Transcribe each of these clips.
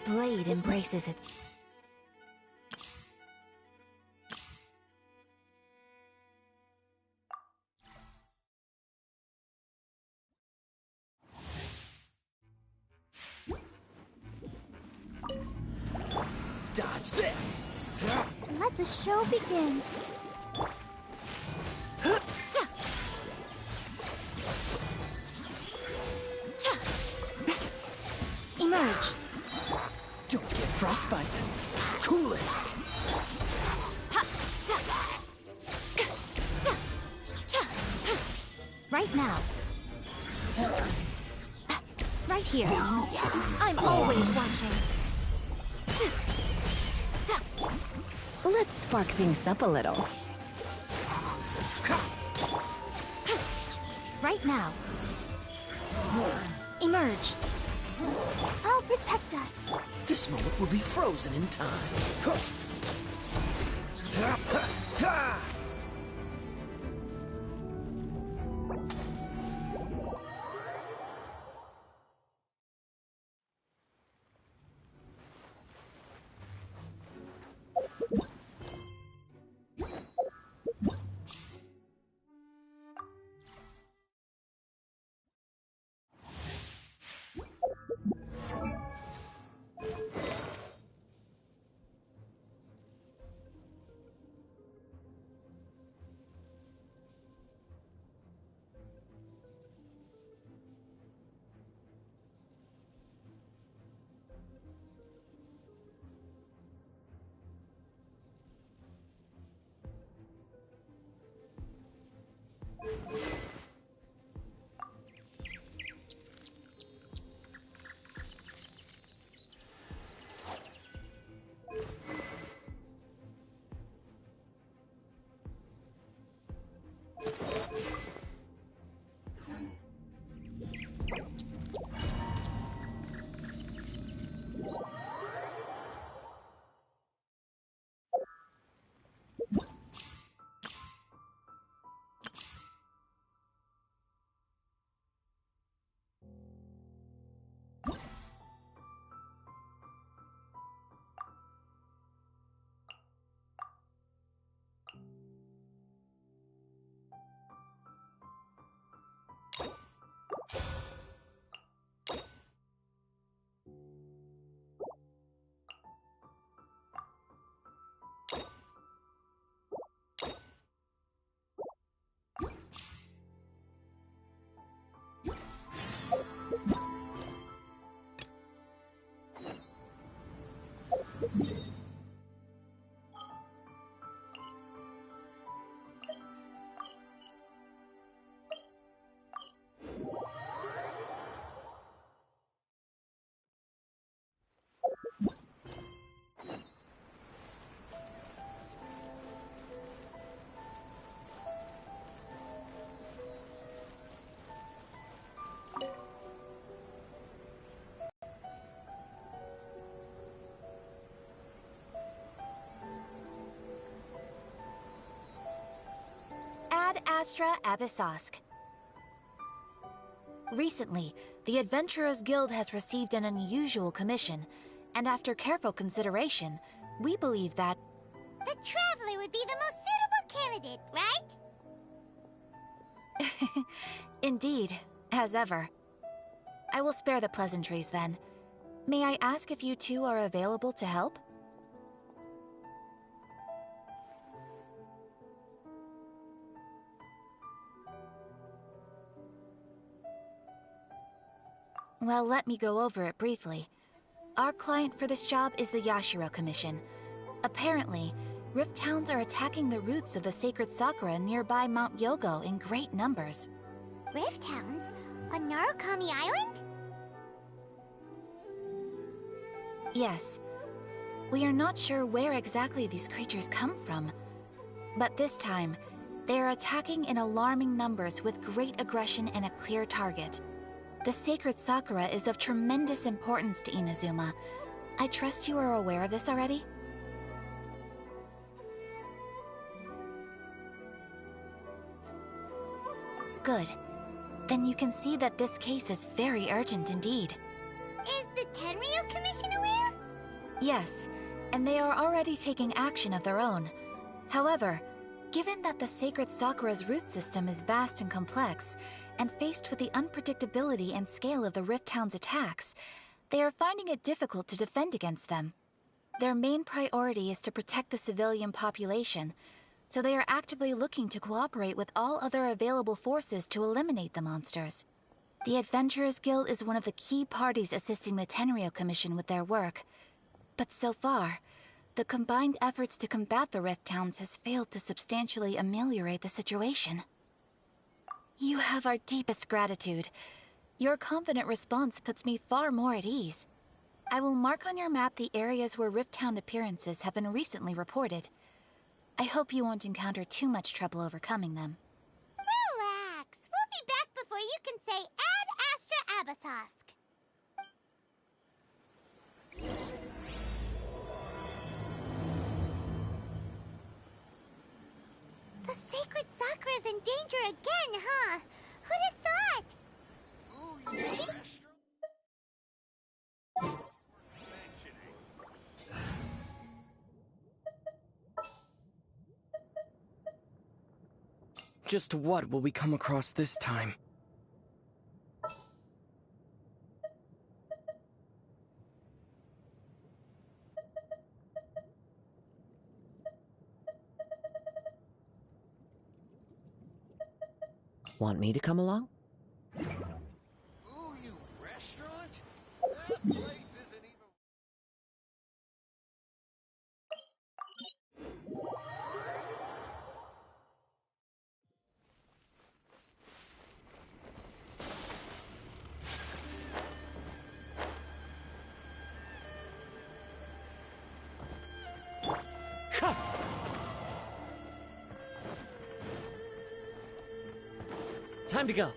blade embraces its... Dodge this! Let the show begin. Emerge! Don't get frostbite. Cool it! Right now. Right here. I'm always watching. Let's spark things up a little. Right now. Emerge. I'll protect us. This moment will be frozen in time. Ad Astra Abyssosque. Recently, the Adventurers Guild has received an unusual commission, and after careful consideration, we believe that... The Traveler would be the most suitable candidate, right? Indeed, as ever. I will spare the pleasantries then. May I ask if you two are available to help? Well, let me go over it briefly. Our client for this job is the Yashiro Commission. Apparently, Rift Towns are attacking the roots of the sacred sakura nearby Mount Yogo in great numbers. Rift Hounds? On Narukami Island? Yes. We are not sure where exactly these creatures come from. But this time, they are attacking in alarming numbers with great aggression and a clear target. The sacred sakura is of tremendous importance to Inazuma. I trust you are aware of this already? Good. Then you can see that this case is very urgent indeed. Is the Tenryu Commission aware? Yes, and they are already taking action of their own. However, given that the Sacred Sakura's root system is vast and complex, and faced with the unpredictability and scale of the Rift Town's attacks, they are finding it difficult to defend against them. Their main priority is to protect the civilian population, so they are actively looking to cooperate with all other available forces to eliminate the monsters. The Adventurers Guild is one of the key parties assisting the Tenryou Commission with their work. But so far, the combined efforts to combat the Rift Towns has failed to substantially ameliorate the situation. You have our deepest gratitude. Your confident response puts me far more at ease. I will mark on your map the areas where Rift Town appearances have been recently reported. I hope you won't encounter too much trouble overcoming them. Relax. We'll be back before you can say Ad Astra Abasosk. The Sacred Sakura's in danger again, huh? Who'd have thought? Just what will we come across this time? Want me to come along? Ooh, you restaurant? That place isn't even... Time to go.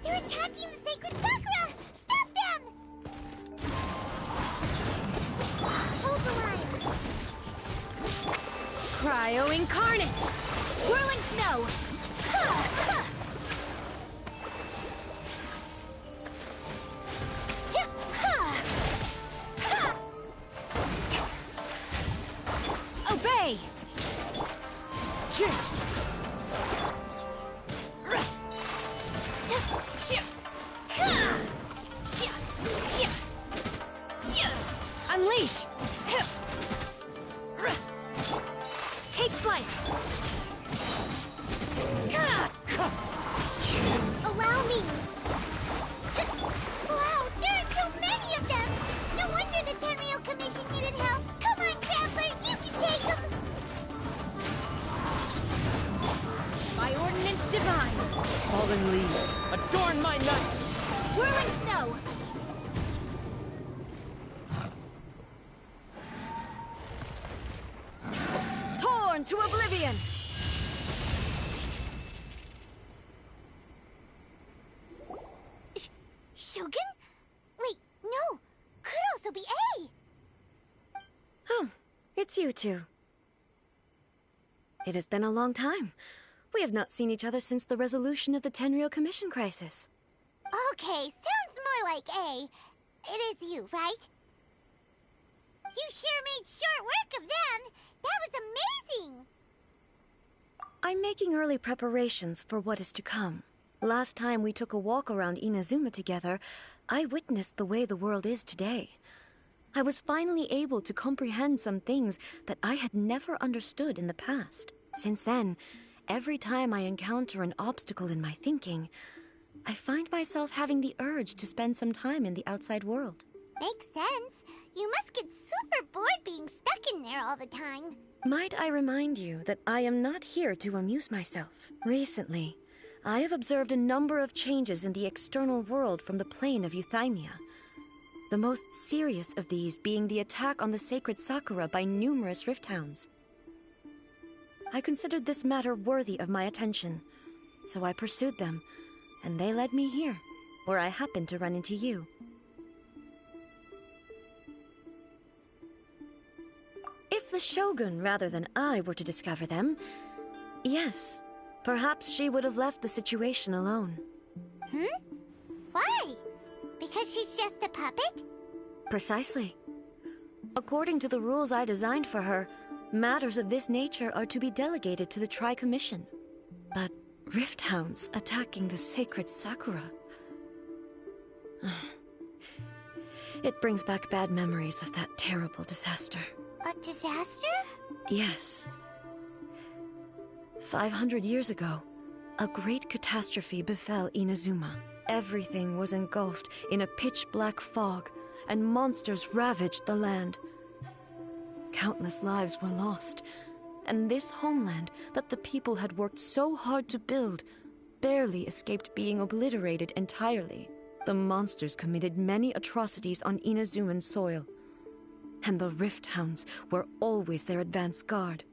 They're attacking the Sacred Sakura! Stop them! Hold the line. Cryo Incarnate! Whirling Snow! Obey! Unleash! Take flight! Allow me! Wow, there are so many of them! No wonder the Tenryou Commission needed help! Come on, Crampler, you can take them! By ordinance divine! Fallen leaves, adorn my night! Whirling Snow! Torn to oblivion! Shogun? Wait, no! Could also be A! Oh, it's you two. It has been a long time. We have not seen each other since the resolution of the Tenryou Commission crisis. Okay, sounds more like A. It is you, right? You sure made short work of them! That was amazing! I'm making early preparations for what is to come. Last time we took a walk around Inazuma together, I witnessed the way the world is today. I was finally able to comprehend some things that I had never understood in the past. Since then, every time I encounter an obstacle in my thinking, I find myself having the urge to spend some time in the outside world. Makes sense. You must get super bored being stuck in there all the time. Might I remind you that I am not here to amuse myself. Recently, I have observed a number of changes in the external world from the plane of Euthymia. The most serious of these being the attack on the Sacred Sakura by numerous Rift Hounds. I considered this matter worthy of my attention, so I pursued them, and they led me here, where I happened to run into you. If the Shogun rather than I were to discover them, yes, perhaps she would have left the situation alone. Why? Because she's just a puppet? Precisely. According to the rules I designed for her, matters of this nature are to be delegated to the Tri-Commission. But Rift Hounds attacking the sacred Sakura... It brings back bad memories of that terrible disaster. A disaster? Yes. 500 years ago, a great catastrophe befell Inazuma. Everything was engulfed in a pitch-black fog, and monsters ravaged the land. Countless lives were lost, and this homeland that the people had worked so hard to build barely escaped being obliterated entirely. The monsters committed many atrocities on Inazuman soil, and the Rift Hounds were always their advance guard.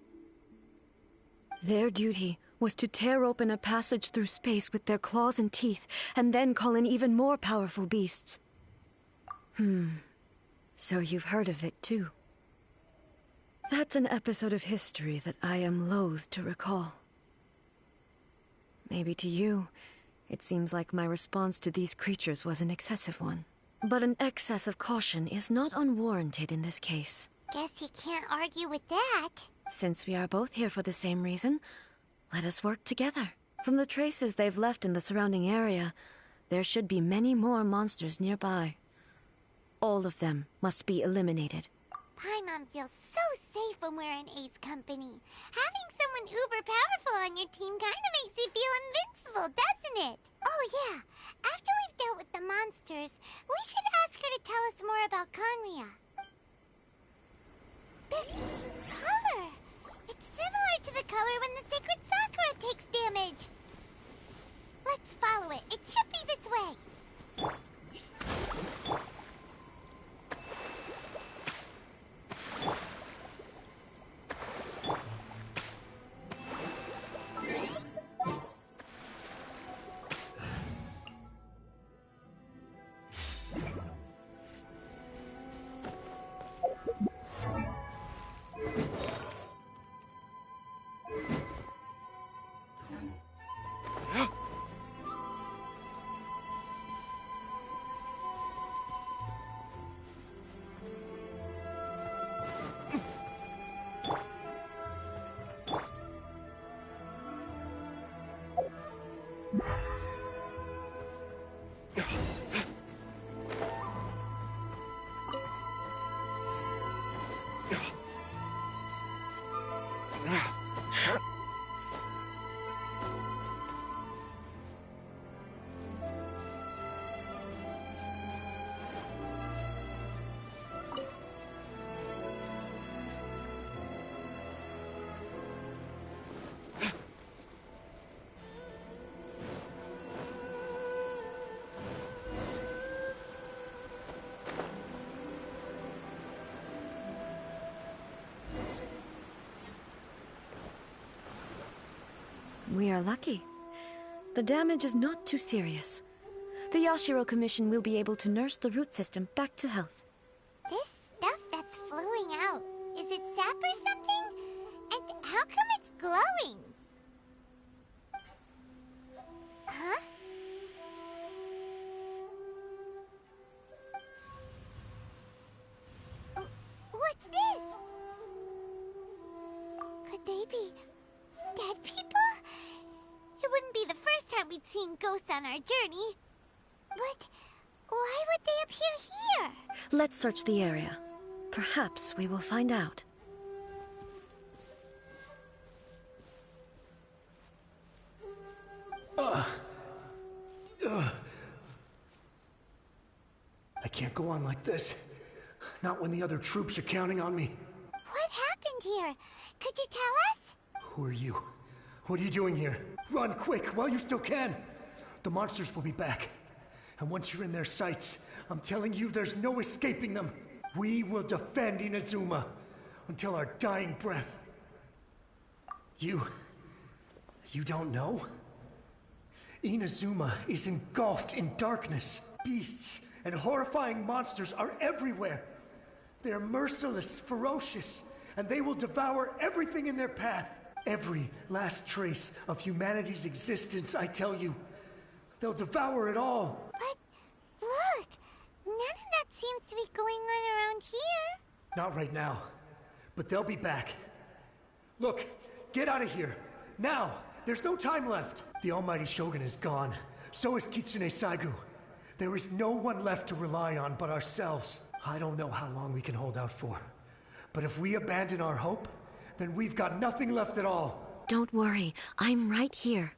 Their duty was to tear open a passage through space with their claws and teeth, and then call in even more powerful beasts. So you've heard of it too. That's an episode of history that I am loath to recall. Maybe to you, it seems like my response to these creatures was an excessive one. But an excess of caution is not unwarranted in this case. Guess you can't argue with that. Since we are both here for the same reason, let us work together. From the traces they've left in the surrounding area, there should be many more monsters nearby. All of them must be eliminated. Paimon feels so safe when we're in Ace company. Having someone uber powerful on your team kinda makes you feel invincible, doesn't it? Oh yeah, after we've dealt with the monsters, we should ask her to tell us more about Conria. This color! It's similar to the color when the sacred Sakura takes damage. Let's follow it. It should be this way. We are lucky. The damage is not too serious. The Yashiro Commission will be able to nurse the root system back to health. This stuff that's flowing out, is it sap or something? And how come it's glowing? Huh? What's this? Could they be dead people? It wouldn't be the first time we'd seen ghosts on our journey. But why would they appear here? Let's search the area. Perhaps we will find out. I can't go on like this. Not when the other troops are counting on me. What happened here? Could you tell us? Who are you? What are you doing here? Run quick while you still can. The monsters will be back. And once you're in their sights, I'm telling you there's no escaping them. We will defend Inazuma until our dying breath. You don't know? Inazuma is engulfed in darkness. Beasts and horrifying monsters are everywhere. They are merciless, ferocious, and they will devour everything in their path. Every last trace of humanity's existence, I tell you. They'll devour it all. But look, none of that seems to be going on around here. Not right now, but they'll be back. Look, get out of here. Now! There's no time left. The Almighty Shogun is gone. So is Kitsune Saigu. There is no one left to rely on but ourselves. I don't know how long we can hold out for. But if we abandon our hope, then we've got nothing left at all. Don't worry, I'm right here.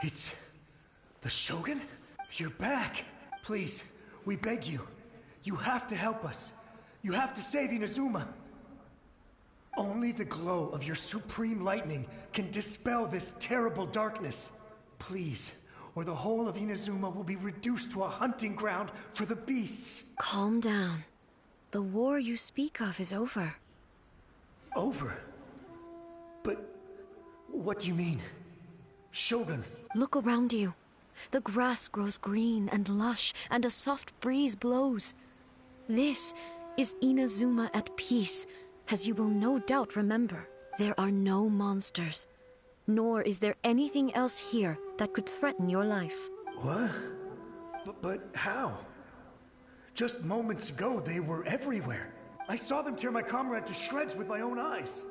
It's... the Shogun? You're back. Please, we beg you. You have to help us. You have to save Inazuma. Only the glow of your supreme lightning can dispel this terrible darkness. Please, or the whole of Inazuma will be reduced to a hunting ground for the beasts. Calm down. The war you speak of is over. Over? But what do you mean? Shogun? Look around you. The grass grows green and lush, and a soft breeze blows. This is Inazuma at peace, as you will no doubt remember. There are no monsters, nor is there anything else here that could threaten your life. What? But how? Just moments ago, they were everywhere. I saw them tear my comrade to shreds with my own eyes.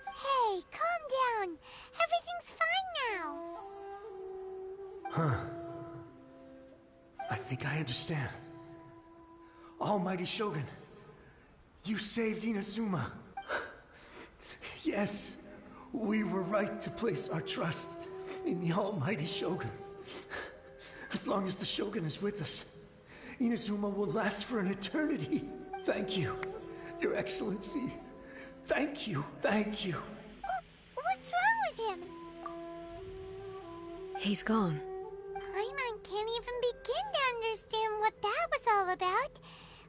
Hey, calm down. Everything's fine now. Huh. I think I understand. Almighty Shogun, you saved Inazuma. Yes, we were right to place our trust in the Almighty Shogun. As long as the Shogun is with us, Inazuma will last for an eternity. Thank you, Your Excellency. Thank you, thank you. What's wrong with him? He's gone. Paimon can't even begin to understand what that was all about.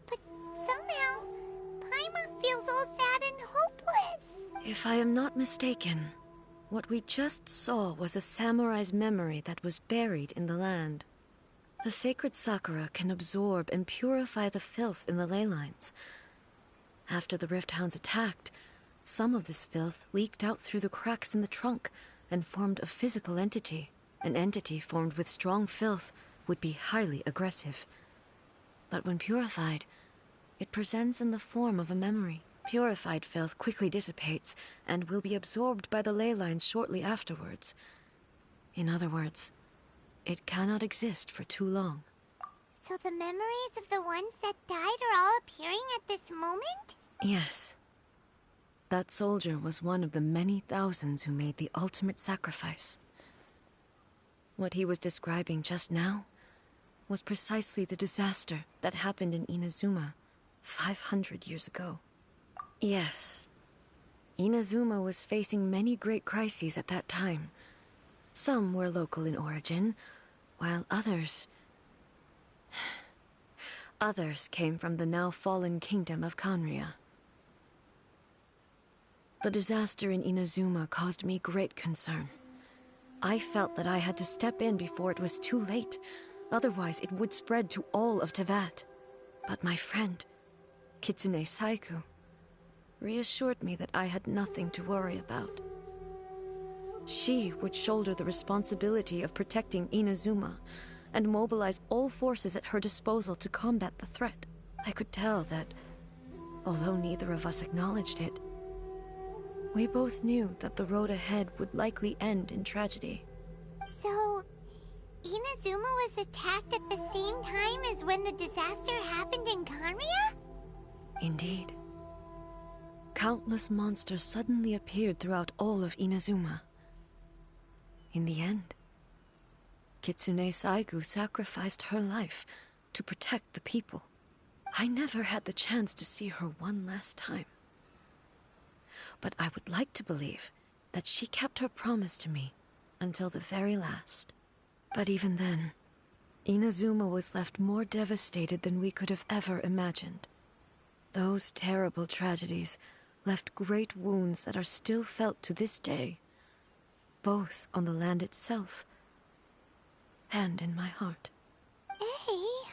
But somehow, Paimon feels all sad and hopeless. If I am not mistaken, what we just saw was a samurai's memory that was buried in the land. The sacred sakura can absorb and purify the filth in the ley lines. After the Rift Hounds attacked, some of this filth leaked out through the cracks in the trunk and formed a physical entity. An entity formed with strong filth would be highly aggressive. But when purified, it presents in the form of a memory. Purified filth quickly dissipates and will be absorbed by the ley lines shortly afterwards. In other words, it cannot exist for too long. So the memories of the ones that died are all appearing at this moment? Yes. That soldier was one of the many thousands who made the ultimate sacrifice. What he was describing just now was precisely the disaster that happened in Inazuma 500 years ago. Yes. Inazuma was facing many great crises at that time. Some were local in origin, while others came from the now fallen kingdom of Kanria. The disaster in Inazuma caused me great concern. I felt that I had to step in before it was too late, otherwise it would spread to all of Teyvat. But my friend, Kitsune Saigu, reassured me that I had nothing to worry about. She would shoulder the responsibility of protecting Inazuma and mobilize all forces at her disposal to combat the threat. I could tell that, although neither of us acknowledged it, we both knew that the road ahead would likely end in tragedy. So, Inazuma was attacked at the same time as when the disaster happened in Kanria? Indeed. Countless monsters suddenly appeared throughout all of Inazuma. In the end, Kitsune Saigu sacrificed her life to protect the people. I never had the chance to see her one last time. But I would like to believe that she kept her promise to me until the very last. But even then, Inazuma was left more devastated than we could have ever imagined. Those terrible tragedies left great wounds that are still felt to this day, both on the land itself and in my heart. Hey.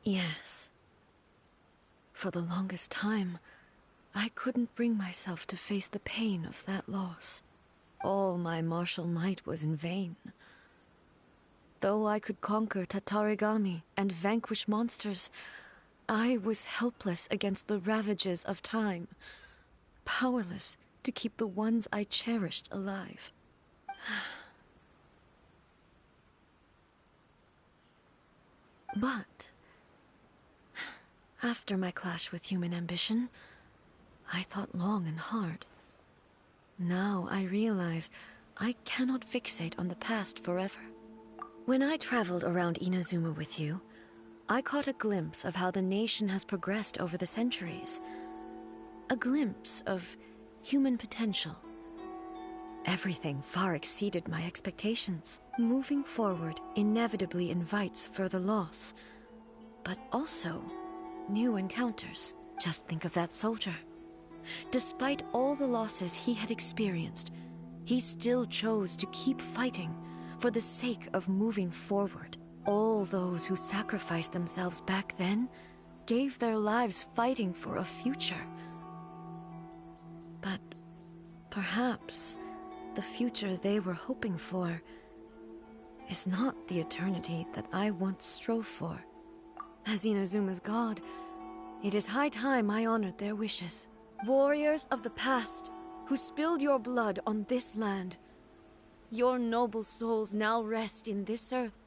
Yes. For the longest time, I couldn't bring myself to face the pain of that loss. All my martial might was in vain. Though I could conquer Tatarigami and vanquish monsters, I was helpless against the ravages of time, powerless to keep the ones I cherished alive. But after my clash with human ambition, I thought long and hard. Now I realize I cannot fixate on the past forever. When I traveled around Inazuma with you, I caught a glimpse of how the nation has progressed over the centuries. A glimpse of human potential. Everything far exceeded my expectations. Moving forward inevitably invites further loss, but also new encounters. Just think of that soldier. Despite all the losses he had experienced, he still chose to keep fighting for the sake of moving forward. All those who sacrificed themselves back then gave their lives fighting for a future. But perhaps the future they were hoping for is not the eternity that I once strove for. As Inazuma's god, it is high time I honored their wishes. Warriors of the past, who spilled your blood on this land, your noble souls now rest in this earth.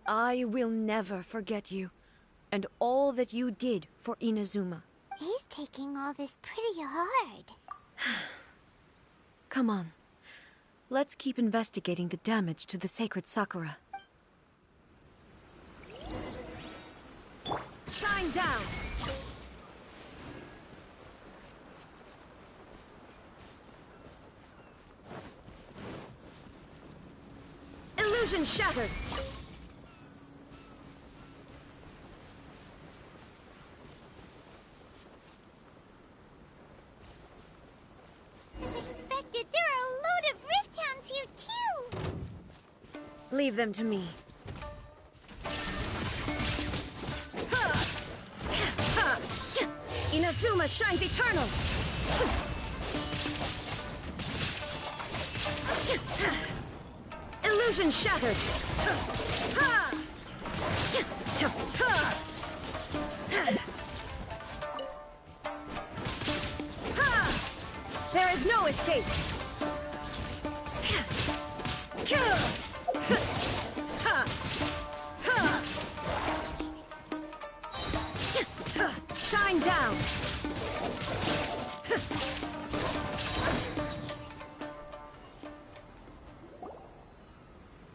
I will never forget you, and all that you did for Inazuma. He's taking all this pretty hard. Come on. Let's keep investigating the damage to the sacred Sakura. Shine down! Illusion shattered! As expected, there are a load of Rift Hounds here too! Leave them to me. Inazuma shines eternal! Illusion shattered! There is no escape! Shine down!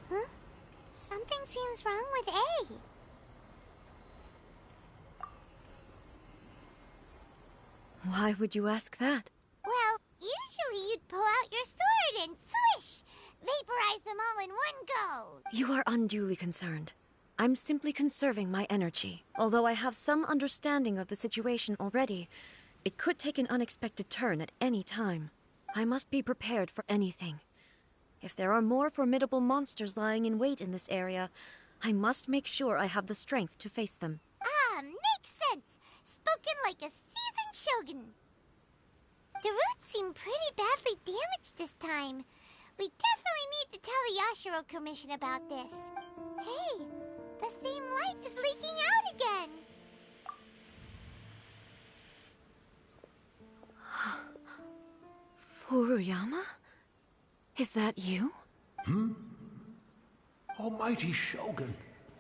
Huh? Something seems wrong with A. Why would you ask that? Well, usually you'd pull out your sword and swish! Vaporize them all in one go! You are unduly concerned. I'm simply conserving my energy. Although I have some understanding of the situation already, it could take an unexpected turn at any time. I must be prepared for anything. If there are more formidable monsters lying in wait in this area, I must make sure I have the strength to face them. Ah, makes sense! Spoken like a seasoned shogun! The roots seem pretty badly damaged this time. We definitely need to tell the Yashiro Commission about this. Hey, the same light is leaking out again! Furuyama? Is that you? Almighty Shogun,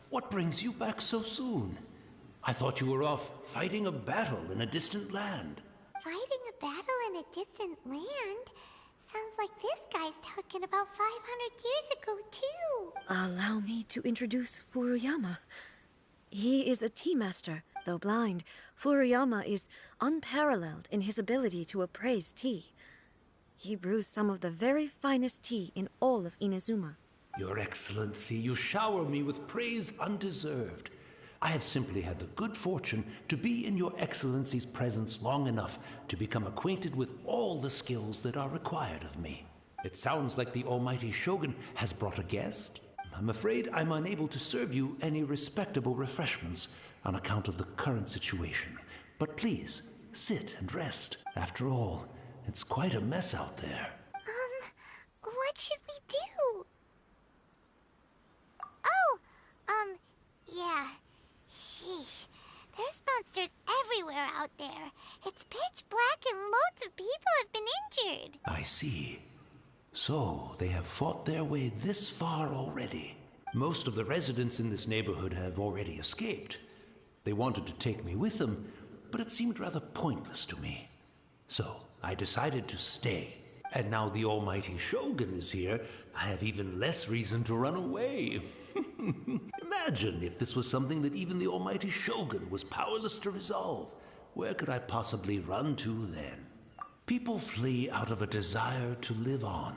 what brings you back so soon? I thought you were off fighting a battle in a distant land. Fighting a battle in a distant land? Sounds like this guy's talking about 500 years ago, too. Allow me to introduce Furuyama. He is a tea master. Though blind, Furuyama is unparalleled in his ability to appraise tea. He brews some of the very finest tea in all of Inazuma. Your Excellency, you shower me with praise undeserved. I have simply had the good fortune to be in your Excellency's presence long enough to become acquainted with all the skills that are required of me. It sounds like the Almighty Shogun has brought a guest. I'm afraid I'm unable to serve you any respectable refreshments on account of the current situation. But please, sit and rest. After all, it's quite a mess out there. What should we do? Oh, Yeah. Sheesh. There's monsters everywhere out there. It's pitch black and loads of people have been injured. I see. So, they have fought their way this far already. Most of the residents in this neighborhood have already escaped. They wanted to take me with them, but it seemed rather pointless to me. So, I decided to stay. And now the almighty Shogun is here, I have even less reason to run away. Imagine if this was something that even the almighty Shogun was powerless to resolve. Where could I possibly run to then? People flee out of a desire to live on.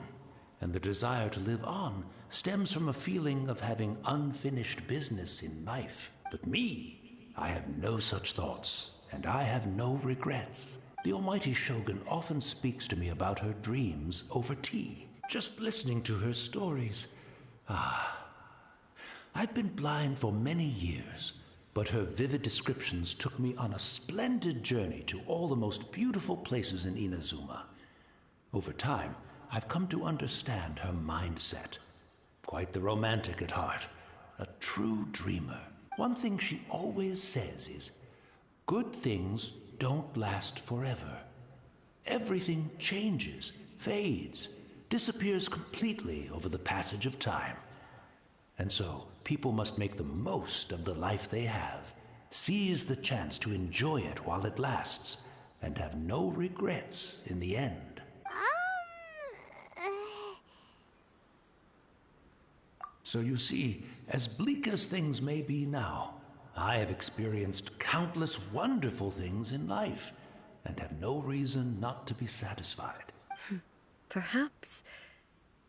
And the desire to live on stems from a feeling of having unfinished business in life. But me, I have no such thoughts, and I have no regrets. The almighty Shogun often speaks to me about her dreams over tea. Just listening to her stories. I've been blind for many years, but her vivid descriptions took me on a splendid journey to all the most beautiful places in Inazuma. Over time, I've come to understand her mindset. Quite the romantic at heart, a true dreamer. One thing she always says is, good things don't last forever. Everything changes, fades, disappears completely over the passage of time. And so, people must make the most of the life they have, seize the chance to enjoy it while it lasts, and have no regrets in the end. So you see, as bleak as things may be now, I have experienced countless wonderful things in life, and have no reason not to be satisfied. Perhaps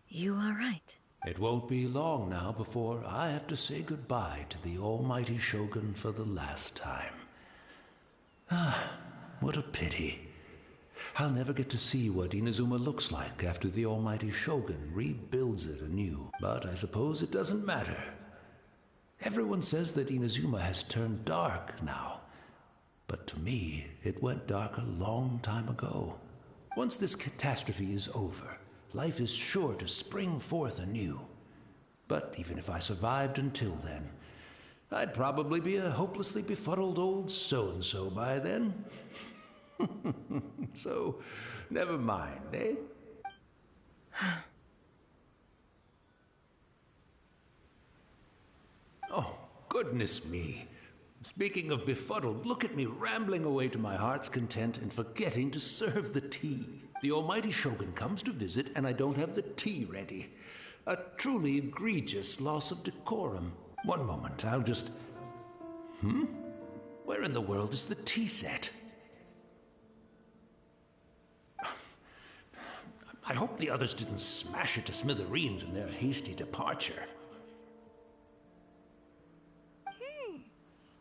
you are right. It won't be long now before I have to say goodbye to the almighty Shogun for the last time. What a pity. I'll never get to see what Inazuma looks like after the almighty Shogun rebuilds it anew. But I suppose it doesn't matter. Everyone says that Inazuma has turned dark now. But to me, it went dark a long time ago. Once this catastrophe is over, life is sure to spring forth anew. But even if I survived until then, I'd probably be a hopelessly befuddled old so-and-so by then. So, never mind, eh? Oh, goodness me. Speaking of befuddled, look at me rambling away to my heart's content and forgetting to serve the tea. The almighty Shogun comes to visit and I don't have the tea ready. A truly egregious loss of decorum. One moment, I'll just... Where in the world is the tea set? I hope the others didn't smash it to smithereens in their hasty departure.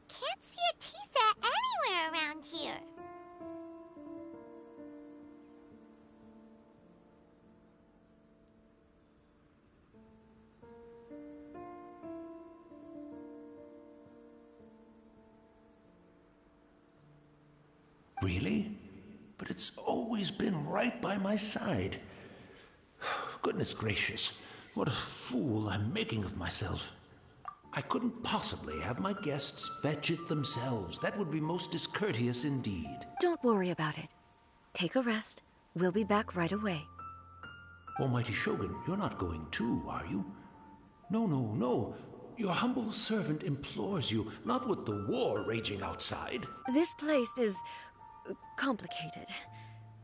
Can't see a tea set anywhere around here. Really? But it's always been right by my side. Goodness gracious, what a fool I'm making of myself. I couldn't possibly have my guests fetch it themselves. That would be most discourteous indeed. Don't worry about it. Take a rest. We'll be back right away. Almighty Shogun, you're not going too, are you? No. Your humble servant implores you, not with the war raging outside. This place is complicated.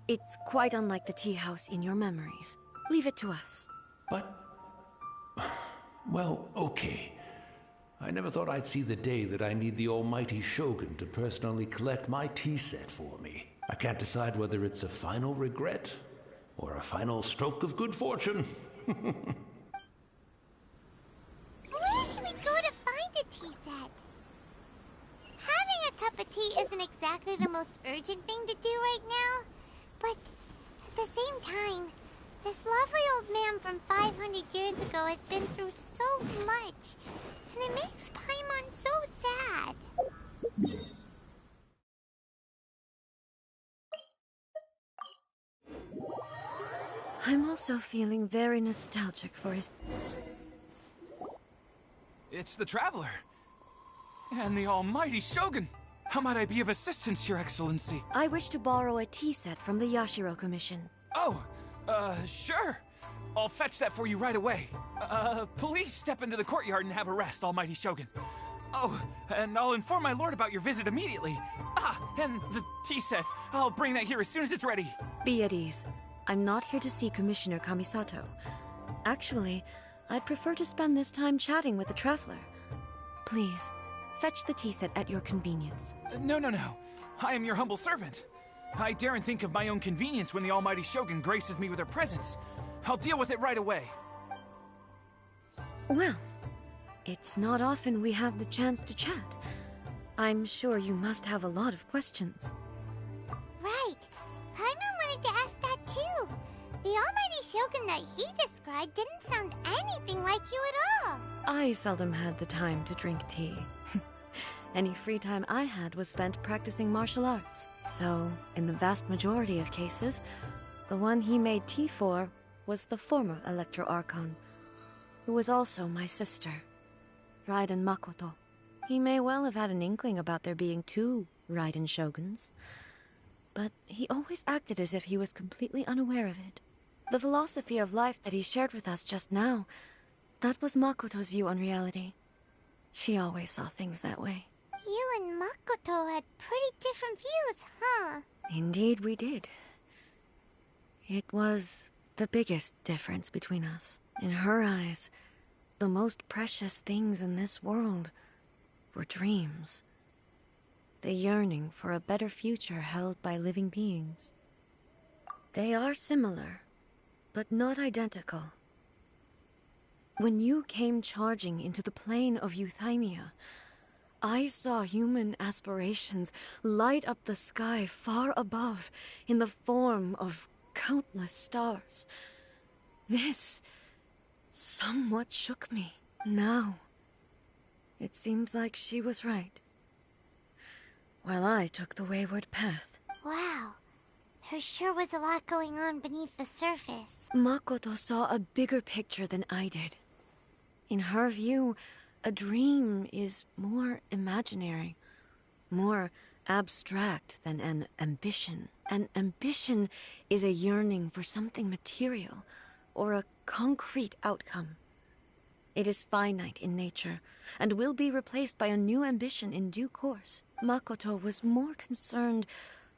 It's quite unlike the tea house in your memories. Leave it to us. But... well, okay. I never thought I'd see the day that I need the almighty Shogun to personally collect my tea set for me. I can't decide whether it's a final regret or a final stroke of good fortune. Where should we go to find a tea set? Having a cup of tea isn't exactly the most urgent thing to do right now, but at the same time, this lovely old man from 500 years ago has been through so much, and it makes Paimon so sad. I'm also feeling very nostalgic for his... It's the Traveler. And the almighty Shogun! How might I be of assistance, Your Excellency? I wish to borrow a tea set from the Yashiro Commission. Oh, sure. I'll fetch that for you right away. Please step into the courtyard and have a rest, almighty Shogun. Oh, and I'll inform my lord about your visit immediately. Ah, and the tea set. I'll bring that here as soon as it's ready. Be at ease. I'm not here to see Commissioner Kamisato. Actually, I'd prefer to spend this time chatting with the traveler. Please, fetch the tea set at your convenience. No. I am your humble servant. I daren't think of my own convenience when the almighty Shogun graces me with her presence. I'll deal with it right away. Well, it's not often we have the chance to chat. I'm sure you must have a lot of questions. Right. Paimon wanted to ask that too. The almighty Shogun that he described didn't sound anything like you at all. I seldom had the time to drink tea. Any free time I had was spent practicing martial arts. So, in the vast majority of cases, the one he made tea for was the former Electro Archon, who was also my sister, Raiden Makoto. He may well have had an inkling about there being two Raiden Shoguns, but he always acted as if he was completely unaware of it. The philosophy of life that he shared with us just now, that was Makoto's view on reality. She always saw things that way. You and Makoto had pretty different views, huh? Indeed we did. It was the biggest difference between us. In her eyes, the most precious things in this world were dreams. The yearning for a better future held by living beings. They are similar, but not identical. When you came charging into the plane of Euthymia, I saw human aspirations light up the sky far above in the form of countless stars. This somewhat shook me. Now, it seems like she was right, while I took the wayward path. Wow. There sure was a lot going on beneath the surface. Makoto saw a bigger picture than I did. In her view, a dream is more imaginary, more abstract than an ambition. An ambition is a yearning for something material, or a concrete outcome. It is finite in nature, and will be replaced by a new ambition in due course. Makoto was more concerned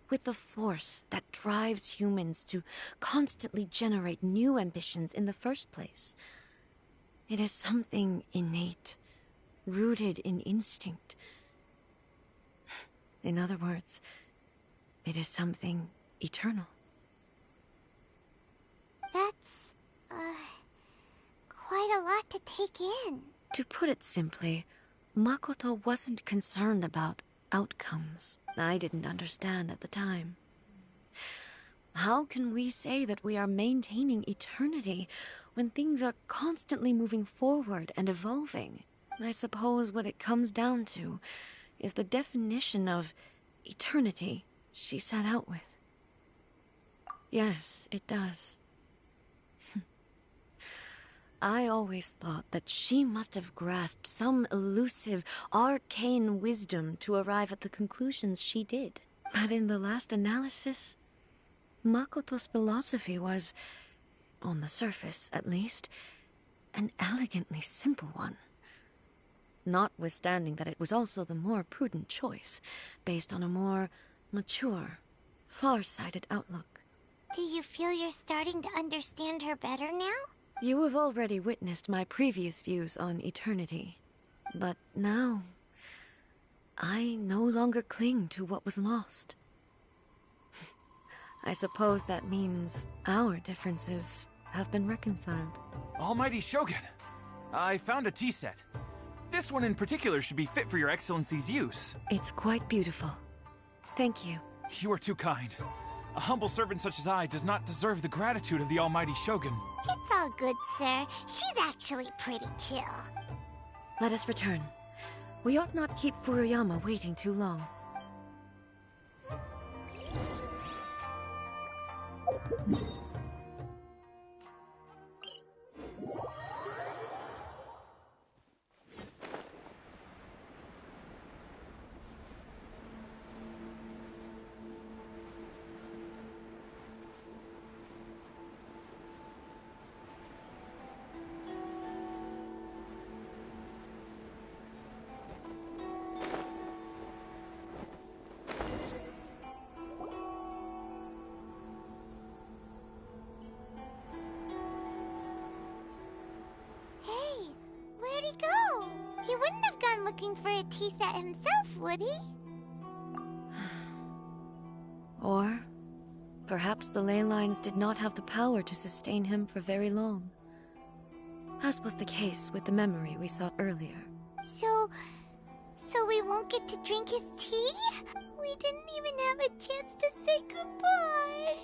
with the force that drives humans to constantly generate new ambitions in the first place. It is something innate, rooted in instinct. In other words, it is something eternal. That's, quite a lot to take in. To put it simply, Makoto wasn't concerned about outcomes. I didn't understand at the time. How can we say that we are maintaining eternity when things are constantly moving forward and evolving? I suppose what it comes down to is the definition of eternity she set out with. Yes, it does. I always thought that she must have grasped some elusive, arcane wisdom to arrive at the conclusions she did. But in the last analysis, Makoto's philosophy was, on the surface at least, an elegantly simple one. Notwithstanding that it was also the more prudent choice, based on a more mature, far-sighted outlook. Do you feel you're starting to understand her better now? You have already witnessed my previous views on eternity, but now I no longer cling to what was lost. I suppose that means our differences have been reconciled. Almighty Shogun, I found a tea set. This one in particular should be fit for your Excellency's use. It's quite beautiful. Thank you. You are too kind. A humble servant such as I does not deserve the gratitude of the almighty Shogun. It's all good, sir. She's actually pretty chill. Let us return. We ought not keep Furuyama waiting too long. looking for a tea set himself, would he? Or perhaps the ley lines did not have the power to sustain him for very long, as was the case with the memory we saw earlier. So we won't get to drink his tea? We didn't even have a chance to say goodbye.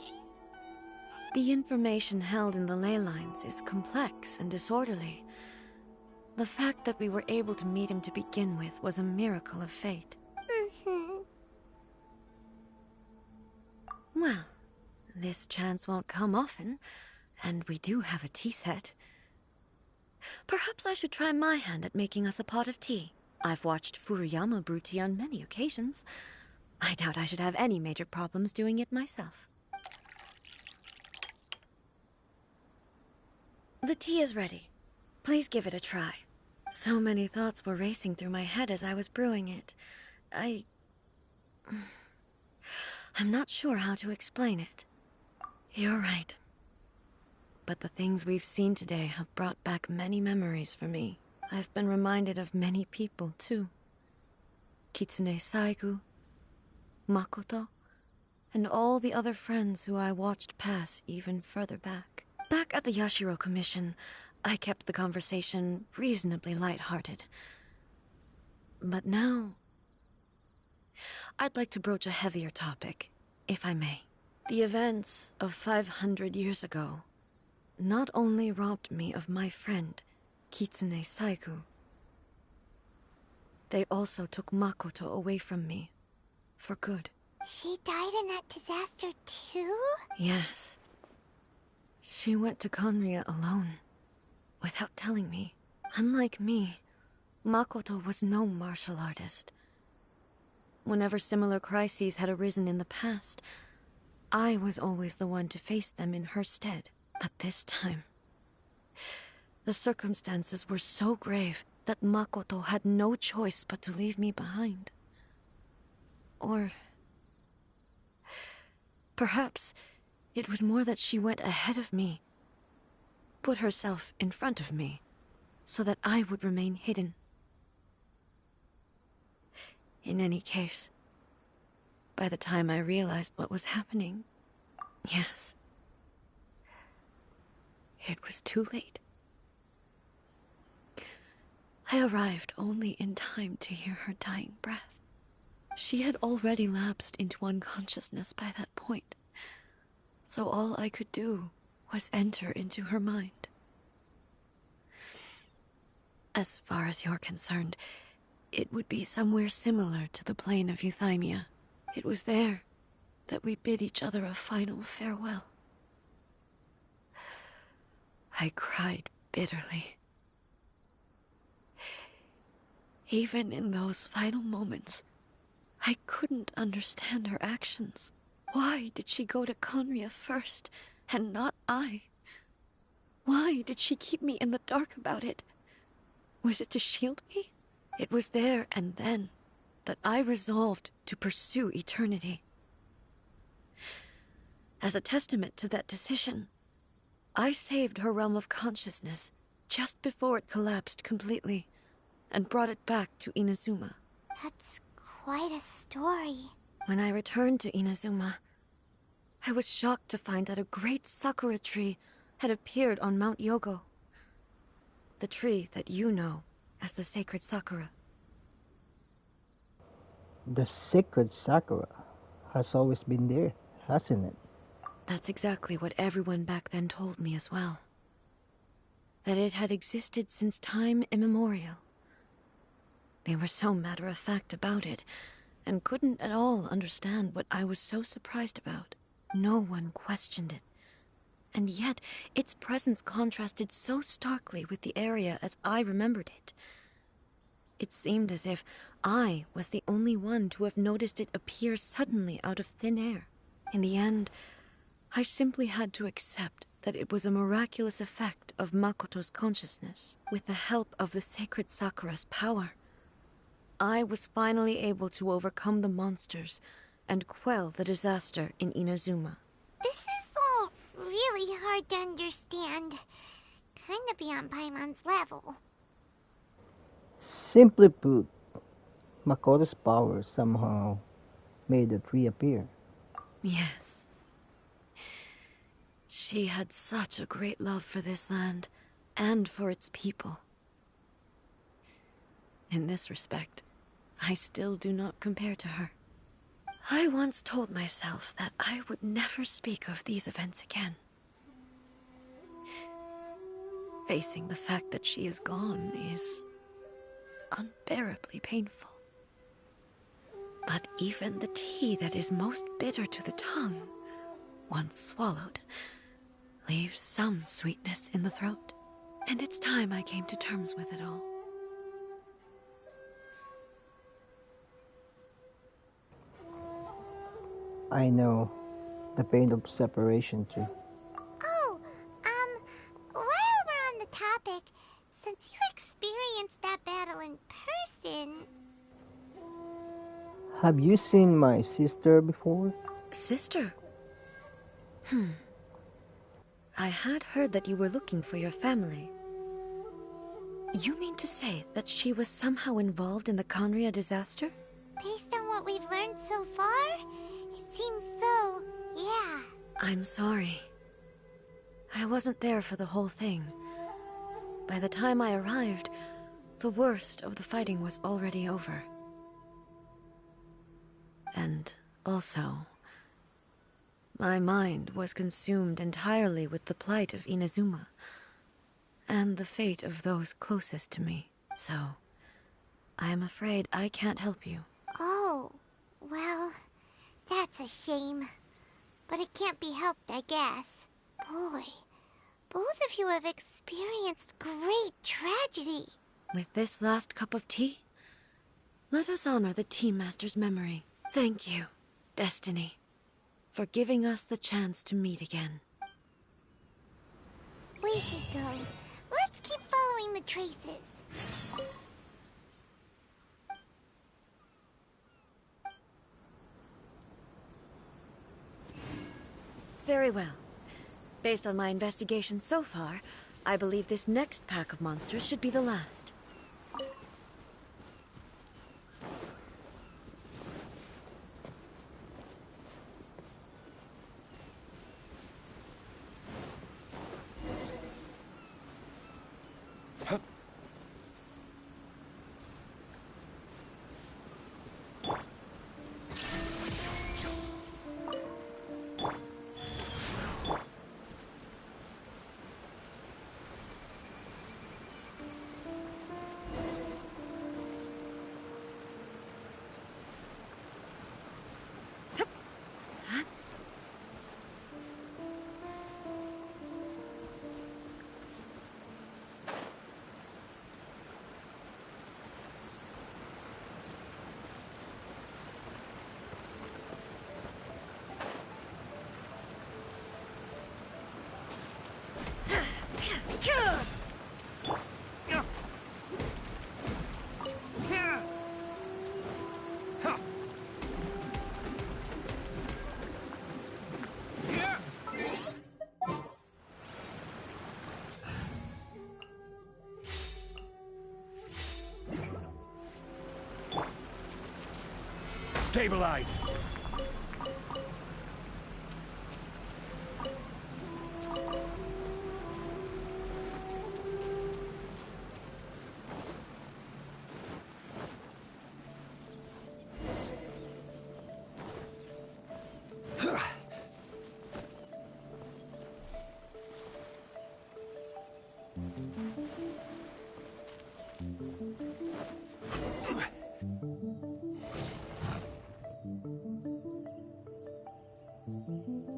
The information held in the ley lines is complex and disorderly. The fact that we were able to meet him to begin with was a miracle of fate. Well, this chance won't come often, and we do have a tea set. Perhaps I should try my hand at making us a pot of tea. I've watched Furuyama brew tea on many occasions. I doubt I should have any major problems doing it myself. The tea is ready. Please give it a try. So many thoughts were racing through my head as I was brewing it. I'm not sure how to explain it. You're right. But the things we've seen today have brought back many memories for me. I've been reminded of many people, too. Kitsune Saigu, Makoto, and all the other friends who I watched pass even further back. Back at the Yashiro Commission, I kept the conversation reasonably lighthearted. But now, I'd like to broach a heavier topic, if I may. The events of 500 years ago not only robbed me of my friend, Kitsune Saigu, they also took Makoto away from me, for good. She died in that disaster too? Yes. She went to Conria alone, without telling me. Unlike me, Makoto was no martial artist. Whenever similar crises had arisen in the past, I was always the one to face them in her stead. But this time, the circumstances were so grave that Makoto had no choice but to leave me behind. Or perhaps it was more that she went ahead of me, put herself in front of me, so that I would remain hidden. In any case, by the time I realized what was happening, yes, it was too late. I arrived only in time to hear her dying breath. She had already lapsed into unconsciousness by that point, so all I could do was enter into her mind. As far as you're concerned, it would be somewhere similar to the plane of Euthymia. It was there that we bid each other a final farewell. I cried bitterly. Even in those final moments, I couldn't understand her actions. Why did she go to Conria first, and not I? Why did she keep me in the dark about it? Was it to shield me? It was there and then that I resolved to pursue eternity. As a testament to that decision, I saved her realm of consciousness just before it collapsed completely, and brought it back to Inazuma. That's quite a story. When I returned to Inazuma, I was shocked to find that a great sakura tree had appeared on Mount Yogo. The tree that you know as the sacred sakura. The sacred sakura has always been there, hasn't it? That's exactly what everyone back then told me as well. That it had existed since time immemorial. They were so matter-of-fact about it, and couldn't at all understand what I was so surprised about. No one questioned it. And yet, its presence contrasted so starkly with the area as I remembered it. It seemed as if I was the only one to have noticed it appear suddenly out of thin air. In the end, I simply had to accept that it was a miraculous effect of Makoto's consciousness. With the help of the sacred Sakura's power, I was finally able to overcome the monsters and quell the disaster in Inazuma. This is all really hard to understand. Kinda beyond Paimon's level. Simply put, Makoto's power somehow made it reappear. Yes. She had such a great love for this land, and for its people. In this respect, I still do not compare to her. I once told myself that I would never speak of these events again. Facing the fact that she is gone is unbearably painful. But even the tea that is most bitter to the tongue, once swallowed, leaves some sweetness in the throat. And it's time I came to terms with it all. I know the pain of separation too. Oh, while we're on the topic, since you experienced that battle in person... Have you seen my sister before? Sister? I had heard that you were looking for your family. You mean to say that she was somehow involved in the Conria disaster? Based on what we've learned so far, it seems so, yeah. I'm sorry. I wasn't there for the whole thing. By the time I arrived, the worst of the fighting was already over. And also, my mind was consumed entirely with the plight of Inazuma, and the fate of those closest to me. So, I am afraid I can't help you. Oh, well, that's a shame. But it can't be helped, I guess. Boy, both of you have experienced great tragedy. With this last cup of tea, let us honor the Tea Master's memory. Thank you, Destiny, for giving us the chance to meet again. We should go. Let's keep following the traces. Very well. Based on my investigation so far, I believe this next pack of monsters should be the last. Stabilize!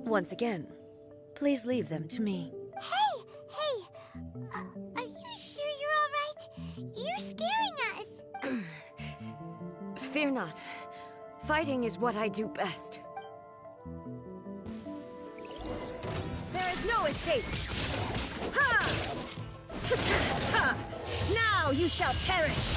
Once again, please leave them to me. Hey! Are you sure you're all right? You're scaring us! Fear not. Fighting is what I do best. There is no escape! Ha! Ha! Now you shall perish!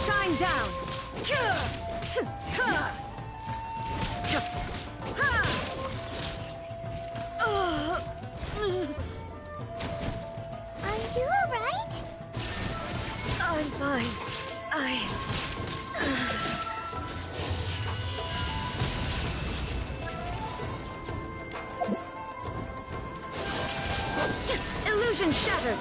shine down! Are you alright? I'm fine. Illusion shattered!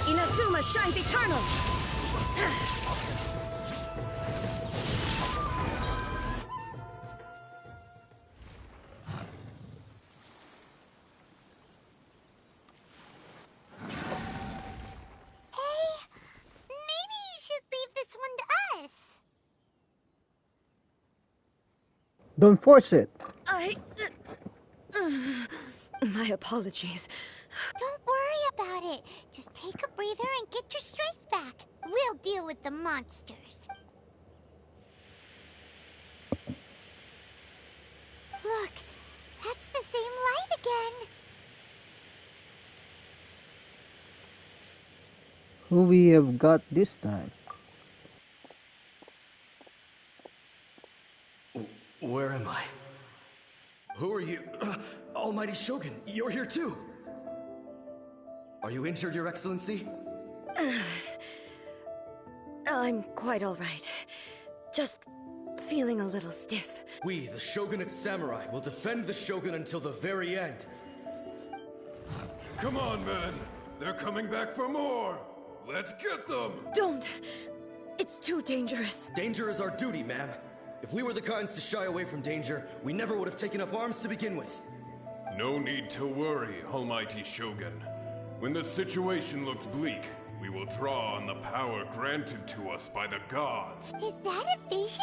Inazuma shines eternal! Maybe you should leave this one to us. Don't force it. My apologies. Don't worry about it. Just take a breather and get your strength back. We'll deal with the monsters. Look, that's the same light again. Who we have got this time? Where am I? Who are you? Almighty Shogun, you're here too! Are you injured, Your Excellency? I'm quite all right. Just feeling a little stiff. We, the Shogunate Samurai, will defend the Shogun until the very end. Come on, men! They're coming back for more! Let's get them! Don't! It's too dangerous. Danger is our duty, ma'am. If we were the kinds to shy away from danger, we never would have taken up arms to begin with. No need to worry, Almighty Shogun. When the situation looks bleak, we will draw on the power granted to us by the gods. Is that a vision?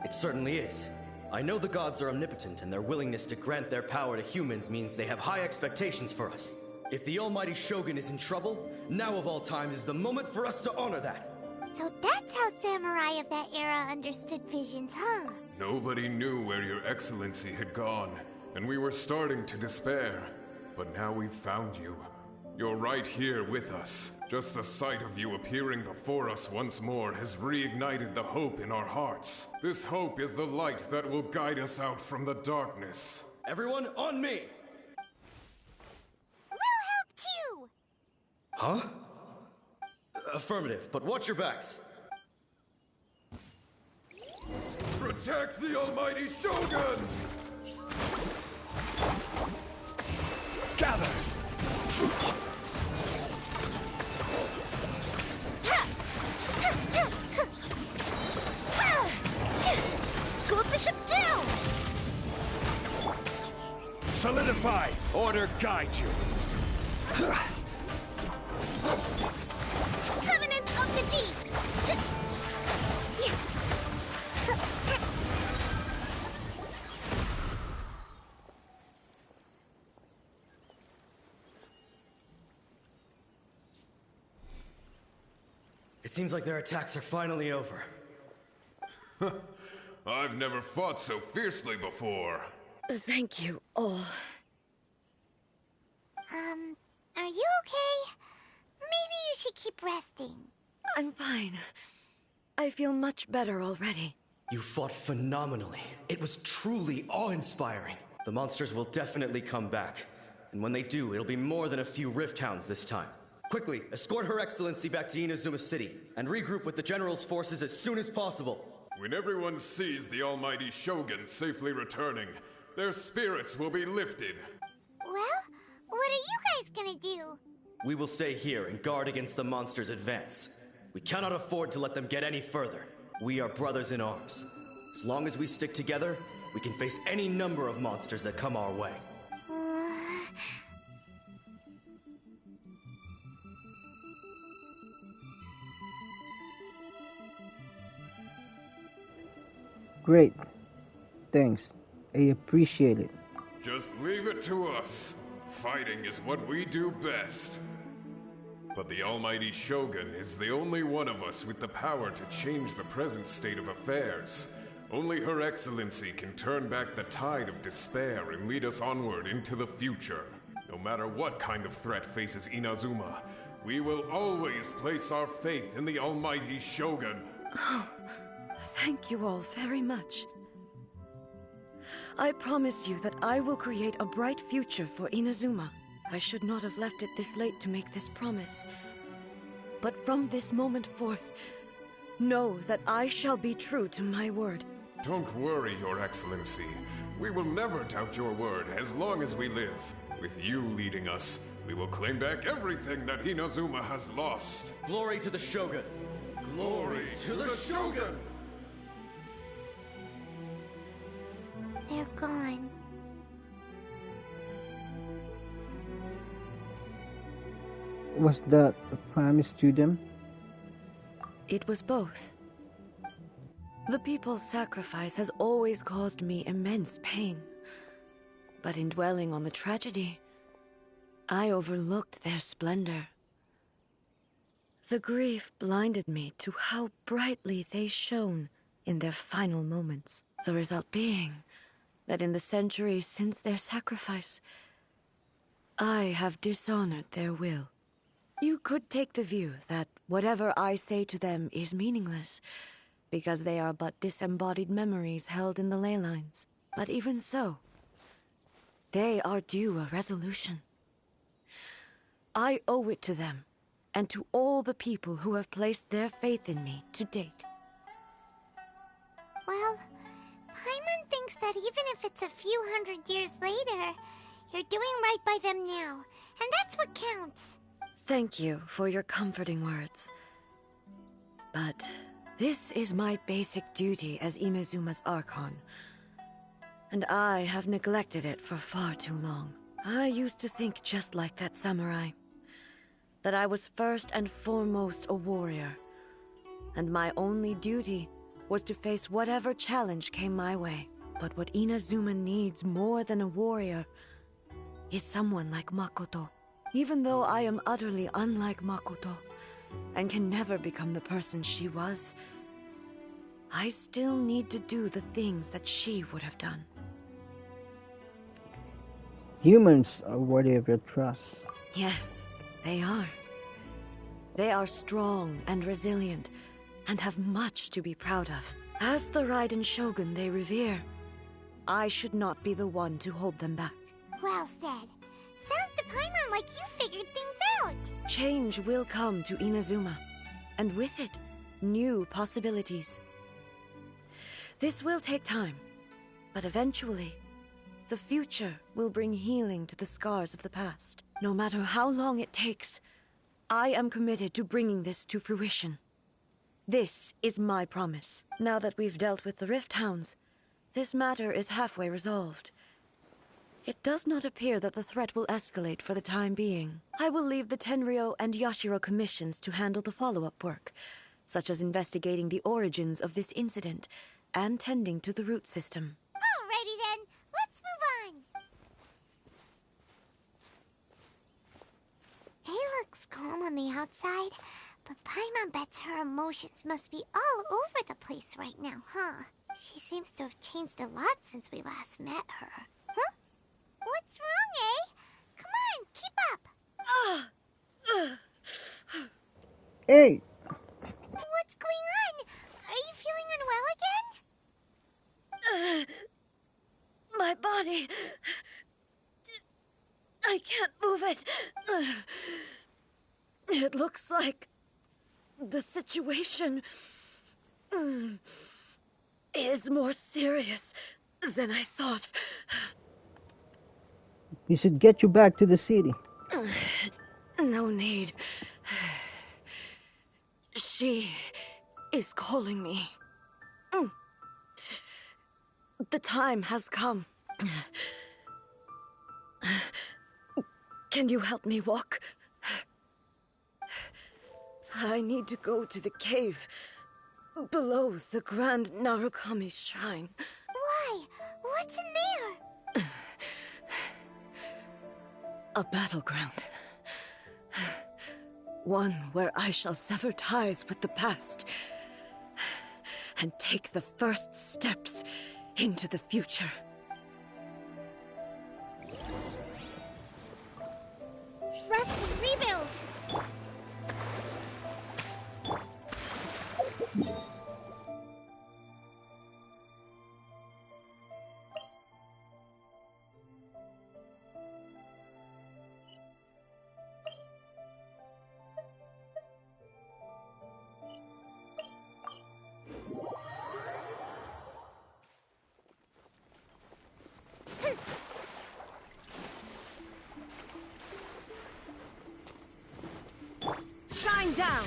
It certainly is. I know the gods are omnipotent, and their willingness to grant their power to humans means they have high expectations for us. If the Almighty Shogun is in trouble, now of all times is the moment for us to honor that. So that's how samurai of that era understood visions, huh? Nobody knew where Your Excellency had gone, and we were starting to despair. But now we've found you. You're right here with us. Just the sight of you appearing before us once more has reignited the hope in our hearts. This hope is the light that will guide us out from the darkness. Everyone, on me! We'll help too! Huh? Affirmative, but watch your backs. Protect the Almighty Shogun! Gather! Gold Bishop down! Solidify! Order guide you! Covenant of the Deep! It seems like their attacks are finally over. I've never fought so fiercely before. Thank you all. Are you okay? Maybe you should keep resting. I'm fine. I feel much better already. You fought phenomenally. It was truly awe-inspiring. The monsters will definitely come back. And when they do, it'll be more than a few Rift Hounds this time. Quickly, escort Her Excellency back to Inazuma City, and regroup with the General's forces as soon as possible. When everyone sees the Almighty Shogun safely returning, their spirits will be lifted. Well, what are you guys gonna do? We will stay here and guard against the monsters' advance. We cannot afford to let them get any further. We are brothers in arms. As long as we stick together, we can face any number of monsters that come our way. Great. Thanks. I appreciate it. Just leave it to us. Fighting is what we do best. But the Almighty Shogun is the only one of us with the power to change the present state of affairs. Only Her Excellency can turn back the tide of despair and lead us onward into the future. No matter what kind of threat faces Inazuma, we will always place our faith in the Almighty Shogun. Oh, thank you all very much. I promise you that I will create a bright future for Inazuma. I should not have left it this late to make this promise. But from this moment forth, know that I shall be true to my word. Don't worry, Your Excellency. We will never doubt your word as long as we live. With you leading us, we will claim back everything that Inazuma has lost. Glory to the Shogun! Glory to the Shogun! They're gone. Was that a promise to them? It was both. The people's sacrifice has always caused me immense pain. But in dwelling on the tragedy, I overlooked their splendor. The grief blinded me to how brightly they shone in their final moments. The result being that in the centuries since their sacrifice, I have dishonored their will. You could take the view that whatever I say to them is meaningless, because they are but disembodied memories held in the ley lines. But even so, they are due a resolution. I owe it to them, and to all the people who have placed their faith in me to date. Well, Paimon thinks that even if it's a few hundred years later, you're doing right by them now, and that's what counts. Thank you for your comforting words. But this is my basic duty as Inazuma's Archon, and I have neglected it for far too long. I used to think just like that samurai, that I was first and foremost a warrior, and my only duty was to face whatever challenge came my way. But what Inazuma needs more than a warrior is someone like Makoto. Even though I am utterly unlike Makoto, and can never become the person she was, I still need to do the things that she would have done. Humans are worthy of your trust. Yes, they are. They are strong and resilient, and have much to be proud of. As the Raiden Shogun they revere, I should not be the one to hold them back. Well said. Sounds to Paimon like you figured things out. Change will come to Inazuma, and with it, new possibilities. This will take time, but eventually, the future will bring healing to the scars of the past. No matter how long it takes, I am committed to bringing this to fruition. This is my promise. Now that we've dealt with the Rift Hounds, this matter is halfway resolved. It does not appear that the threat will escalate for the time being. I will leave the Tenryo and Yashiro commissions to handle the follow-up work, such as investigating the origins of this incident and tending to the root system. Alrighty then, let's move on. It looks calm on the outside, but Paimon bets her emotions must be all over the place right now, huh? She seems to have changed a lot since we last met her. Huh? What's wrong, eh? Come on, keep up. Hey! What's going on? Are you feeling unwell again? My body... I can't move it. It looks like the situation is more serious than I thought. We should get you back to the city. No need. She is calling me. The time has come. Can you help me walk? I need to go to the cave below the Grand Narukami Shrine. Why? What's in there? A battleground. One where I shall sever ties with the past and take the first steps into the future. Rest and rebuild! Shine down!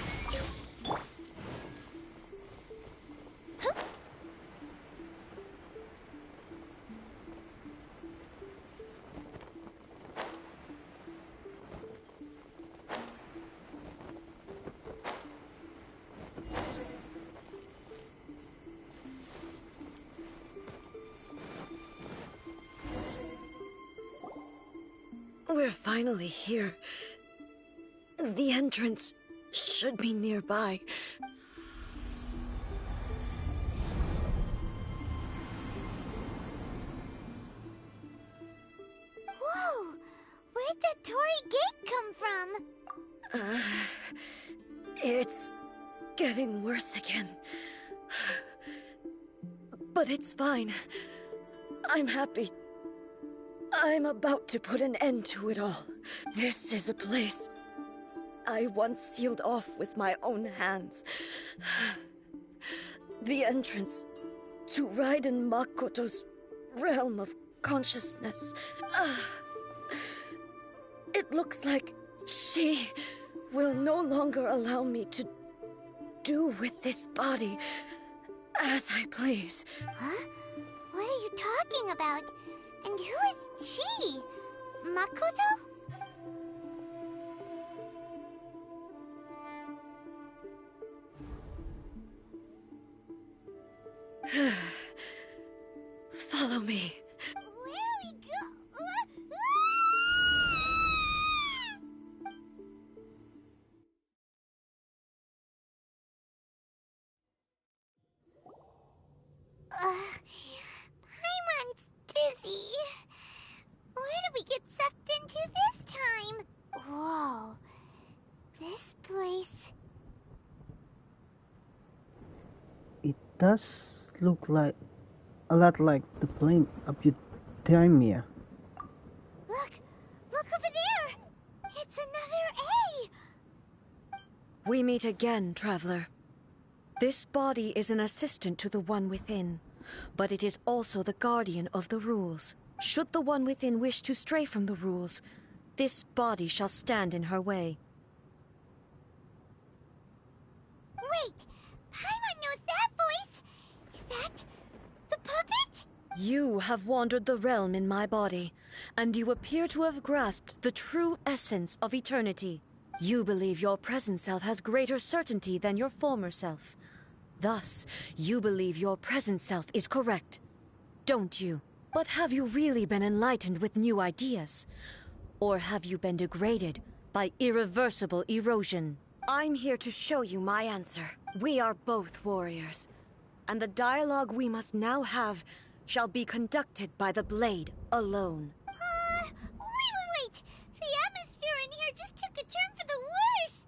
We're finally here. The entrance should be nearby. Whoa! Where'd that Torii gate come from? It's getting worse again. But it's fine. I'm happy. I'm about to put an end to it all. This is a place I once sealed off with my own hands. The entrance to Raiden Makoto's realm of consciousness. It looks like she will no longer allow me to do with this body as I please. Huh? What are you talking about? And who is she? Makoto? Follow me. Where are we Paimon's dizzy. Where did we get sucked into this time? Whoa. This place... It does look like a lot like the plane of Euthymia. Look over there! It's another A! We meet again, traveler. This body is an assistant to the One Within, but it is also the guardian of the rules. Should the One Within wish to stray from the rules, this body shall stand in her way. Wait! Paimon knows that voice! Is that... the puppet? You have wandered the realm in my body, and you appear to have grasped the true essence of eternity. You believe your present self has greater certainty than your former self. Thus, you believe your present self is correct, don't you? But have you really been enlightened with new ideas? Or have you been degraded by irreversible erosion? I'm here to show you my answer. We are both warriors, and the dialogue we must now have shall be conducted by the blade alone. Wait! The atmosphere in here just took a turn for the worse!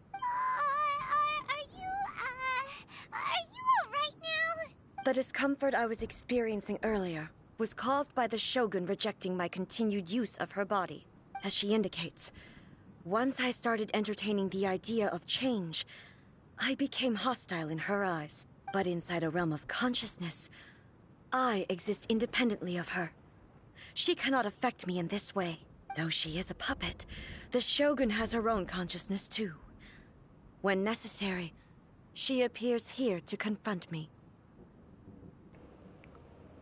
Are you alright now? The discomfort I was experiencing earlier was caused by the Shogun rejecting my continued use of her body. As she indicates, once I started entertaining the idea of change, I became hostile in her eyes. But inside a realm of consciousness, I exist independently of her. She cannot affect me in this way. Though she is a puppet, the Shogun has her own consciousness too. When necessary, she appears here to confront me.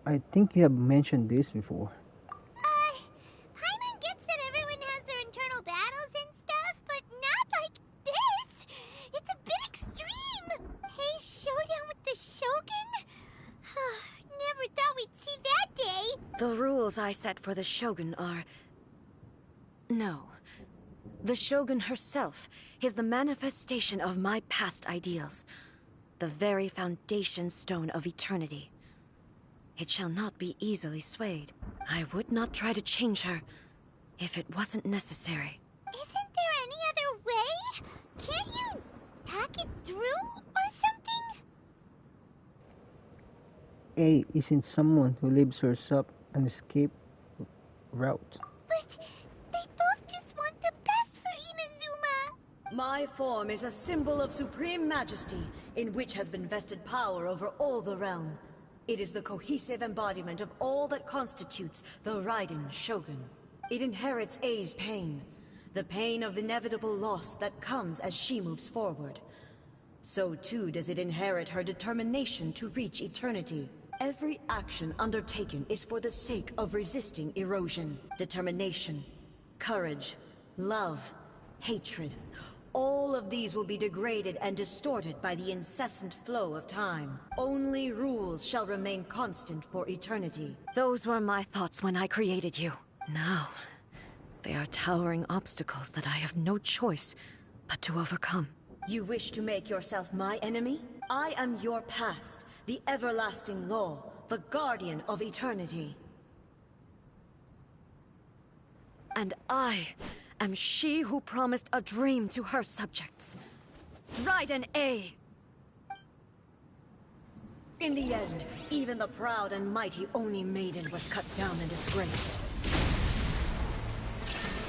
I think you have mentioned this before. Paimon gets that everyone has their internal battles and stuff, but not like this! It's a bit extreme! Hey, showdown with the Shogun? Never thought we'd see that day! The rules I set for the Shogun are... No. The Shogun herself is the manifestation of my past ideals, the very foundation stone of eternity. It shall not be easily swayed. I would not try to change her if it wasn't necessary. Isn't there any other way? Can't you talk it through or something? A isn't someone who leaves herself an escape route. But they both just want the best for Inazuma. My form is a symbol of supreme majesty, in which has been vested power over all the realm. It is the cohesive embodiment of all that constitutes the Raiden Shogun. It inherits A's pain, the pain of inevitable loss that comes as she moves forward. So too does it inherit her determination to reach eternity. Every action undertaken is for the sake of resisting erosion. Determination, courage, love, hatred. All of these will be degraded and distorted by the incessant flow of time. Only rules shall remain constant for eternity. Those were my thoughts when I created you. Now, they are towering obstacles that I have no choice but to overcome. You wish to make yourself my enemy? I am your past, the everlasting law, the guardian of eternity. And I am she who promised a dream to her subjects. Raiden A. In the end, even the proud and mighty Oni Maiden was cut down and disgraced.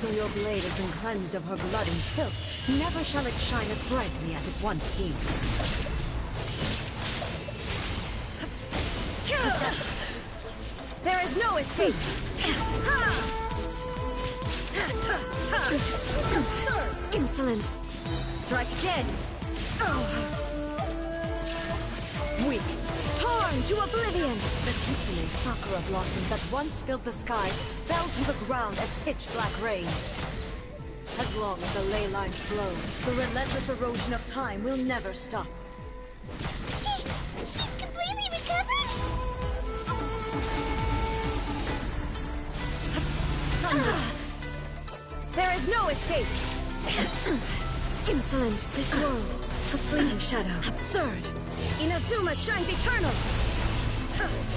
Though your blade has been cleansed of her blood and filth, never shall it shine as brightly as it once did. There is no escape! Insolent! Strike dead! Weak! Torn to oblivion! The Kitsune sakura blossoms that once filled the skies fell to the ground as pitch-black rain. As long as the ley lines flow, the relentless erosion of time will never stop. She's completely recovered? There is no escape! Insolent, this world, a fleeting shadow. Absurd! Inazuma shines eternal!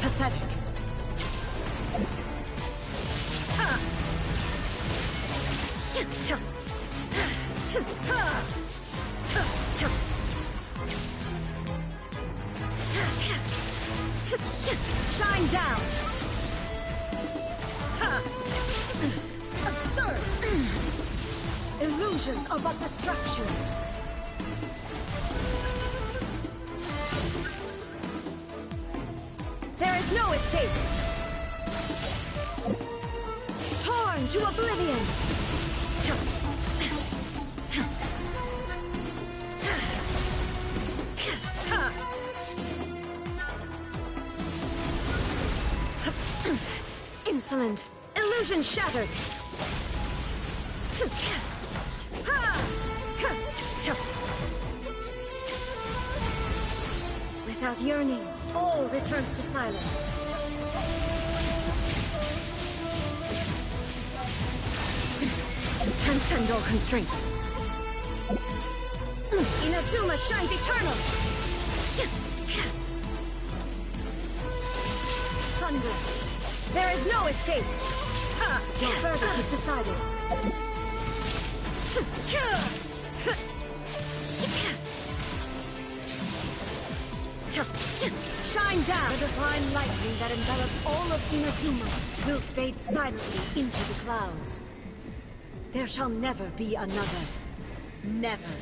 Pathetic. Shine down! Absurd! Illusions are but distractions. There is no escape! Torn to oblivion! Insolent! Illusion shattered! Without yearning, all returns to silence. Transcend all constraints. Inazuma shines eternal! Thunder! There is no escape! Your verdict is decided. Shine down! The divine lightning that envelops all of Inazuma will fade silently into the clouds. There shall never be another. Never.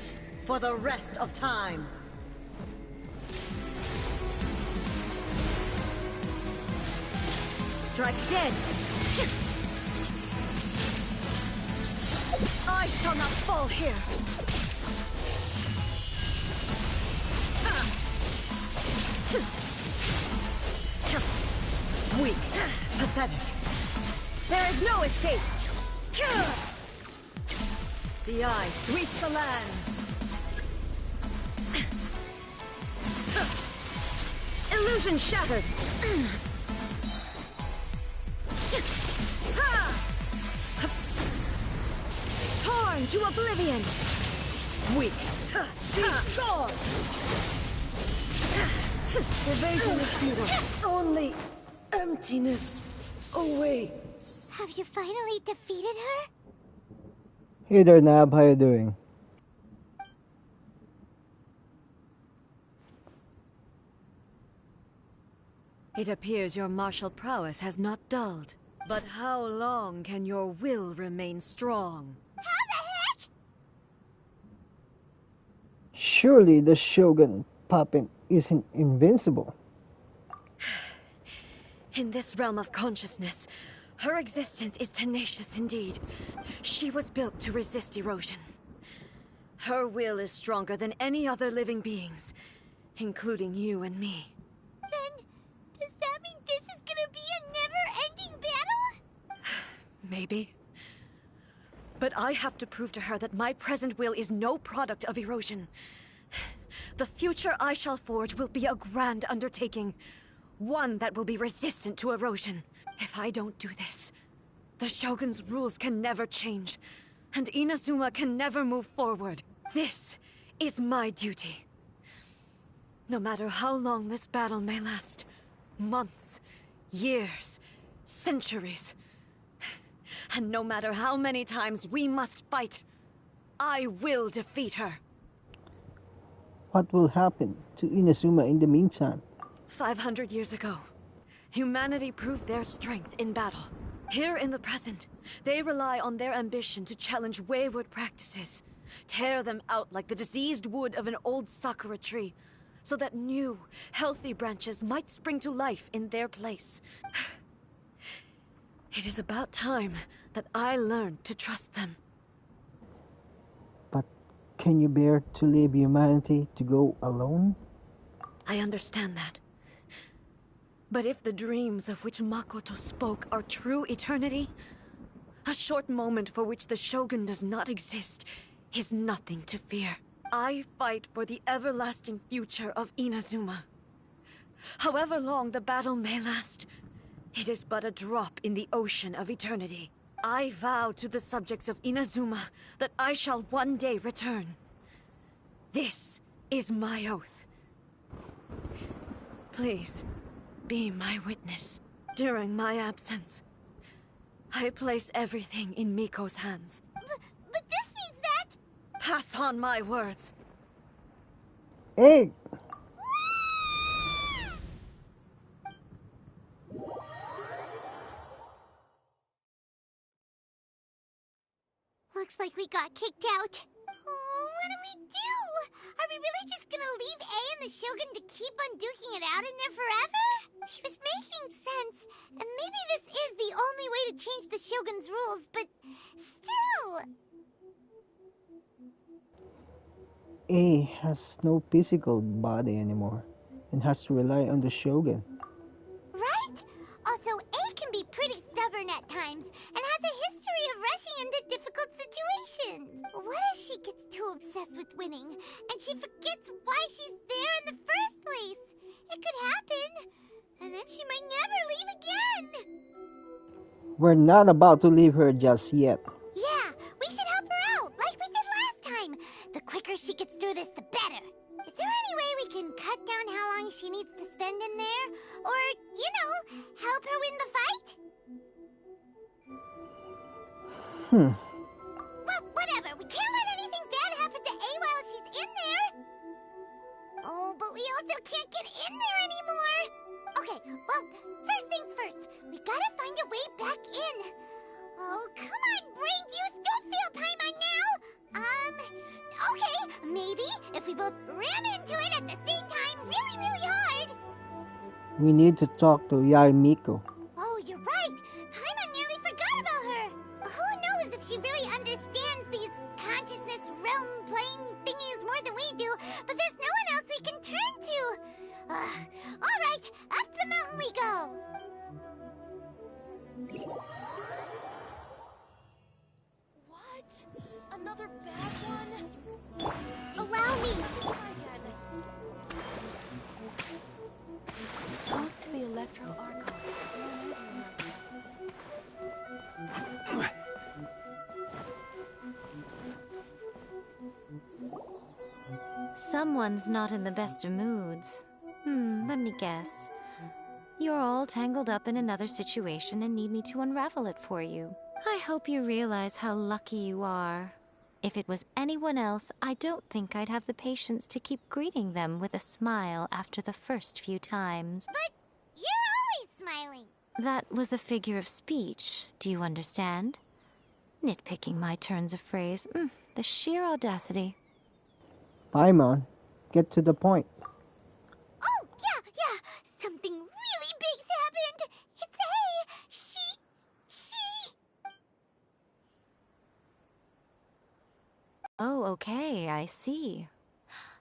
For the rest of time. Strike dead! I shall not fall here! Weak. Pathetic. There is no escape! The eye sweeps the lands! Illusion shattered! Torn to oblivion! weak. Be gone! Evasion is futile. Only emptiness awaits. Have you finally defeated her? Hey there, Nab. How you doing? It appears your martial prowess has not dulled. But how long can your will remain strong? How the heck? Surely the Shogun puppet isn't invincible. In this realm of consciousness, her existence is tenacious indeed. She was built to resist erosion. Her will is stronger than any other living beings, including you and me. Then, does that mean this is gonna be a never-ending battle? Maybe. But I have to prove to her that my present will is no product of erosion. The future I shall forge will be a grand undertaking. One that will be resistant to erosion. If I don't do this, the Shogun's rules can never change, and Inazuma can never move forward. This is my duty. No matter how long this battle may last, months, years, centuries, and no matter how many times we must fight, I will defeat her. What will happen to Inazuma in the meantime? 500 years ago, humanity proved their strength in battle. Here in the present, they rely on their ambition to challenge wayward practices, tear them out like the diseased wood of an old sakura tree, so that new, healthy branches might spring to life in their place. It is about time that I learned to trust them. But can you bear to leave humanity to go alone? I understand that. But if the dreams of which Makoto spoke are true eternity, a short moment for which the Shogun does not exist is nothing to fear. I fight for the everlasting future of Inazuma. However long the battle may last, it is but a drop in the ocean of eternity. I vow to the subjects of Inazuma that I shall one day return. This is my oath. Please, be my witness. During my absence, I place everything in Miko's hands. But this means that... Pass on my words. Hey! Looks like we got kicked out. Oh, what do? Are we really just gonna leave A and the Shogun to keep on duking it out in there forever? She was making sense, and maybe this is the only way to change the Shogun's rules, but still... A has no physical body anymore and has to rely on the Shogun. Right? Also, A can be pretty stubborn at times and has a history of rushing into difficult situations. What if she gets too obsessed with winning and she forgets why she's there in the first place? It could happen, and then she might never leave again. We're not about to leave her just yet. Yeah, we should help her out, like we did last time. The quicker she gets through this, the better. Is there any way we can cut down how long she needs to spend in there? Or, you know, help her win the fight? Well, whatever. We can't let anything bad happen to A while she's in there. Oh, but we also can't get in there anymore. Okay, well, first things first. We gotta find a way back in. Oh, come on, brain juice. Don't feel time on now. Okay, maybe if we both ram into it at the same time really, really hard. We need to talk to Miko. Oh, you're right. Paimon nearly forgot about her. Who knows if she really understands these consciousness realm playing thingies more than we do, but there's no one else we can turn to. All right, up the mountain we go. What? Another bad one? Allow me. Talk to the Electro Archon. Someone's not in the best of moods. Let me guess. You're all tangled up in another situation and need me to unravel it for you. I hope you realize how lucky you are. If it was anyone else, I don't think I'd have the patience to keep greeting them with a smile after the first few times. But you're always smiling. That was a figure of speech, do you understand? Nitpicking my turns of phrase. The sheer audacity. Paimon, get to the point. Oh, yeah. Something really big's happened. It's she... Oh, okay, I see.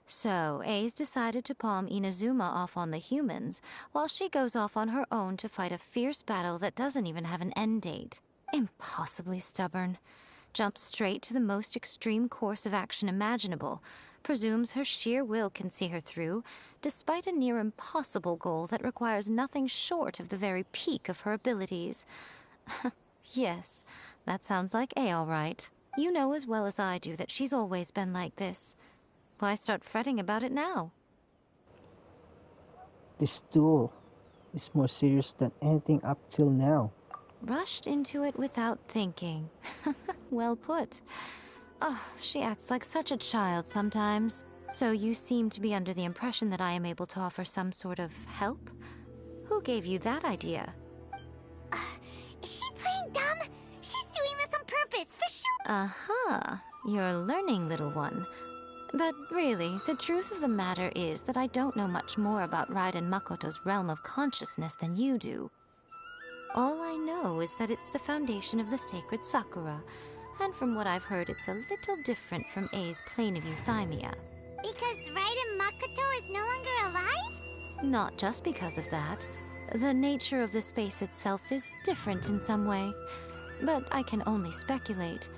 So, A's decided to palm Inazuma off on the humans, while she goes off on her own to fight a fierce battle that doesn't even have an end date. Impossibly stubborn. Jumps straight to the most extreme course of action imaginable. Presumes her sheer will can see her through, despite a near impossible goal that requires nothing short of the very peak of her abilities. Yes, that sounds like A all right. You know as well as I do that she's always been like this. Why start fretting about it now? This duel is more serious than anything up till now. Rushed into it without thinking. Well put. Oh, she acts like such a child sometimes. So you seem to be under the impression that I am able to offer some sort of help? Who gave you that idea? Is she playing dumb? She's doing this on purpose, for sure. Aha, you're learning, little one. But really, the truth of the matter is that I don't know much more about Raiden Makoto's realm of consciousness than you do. All I know is that it's the foundation of the sacred Sakura, and from what I've heard, it's a little different from A's plane of euthymia. Because Raiden Makoto is no longer alive? Not just because of that. The nature of the space itself is different in some way. But I can only speculate.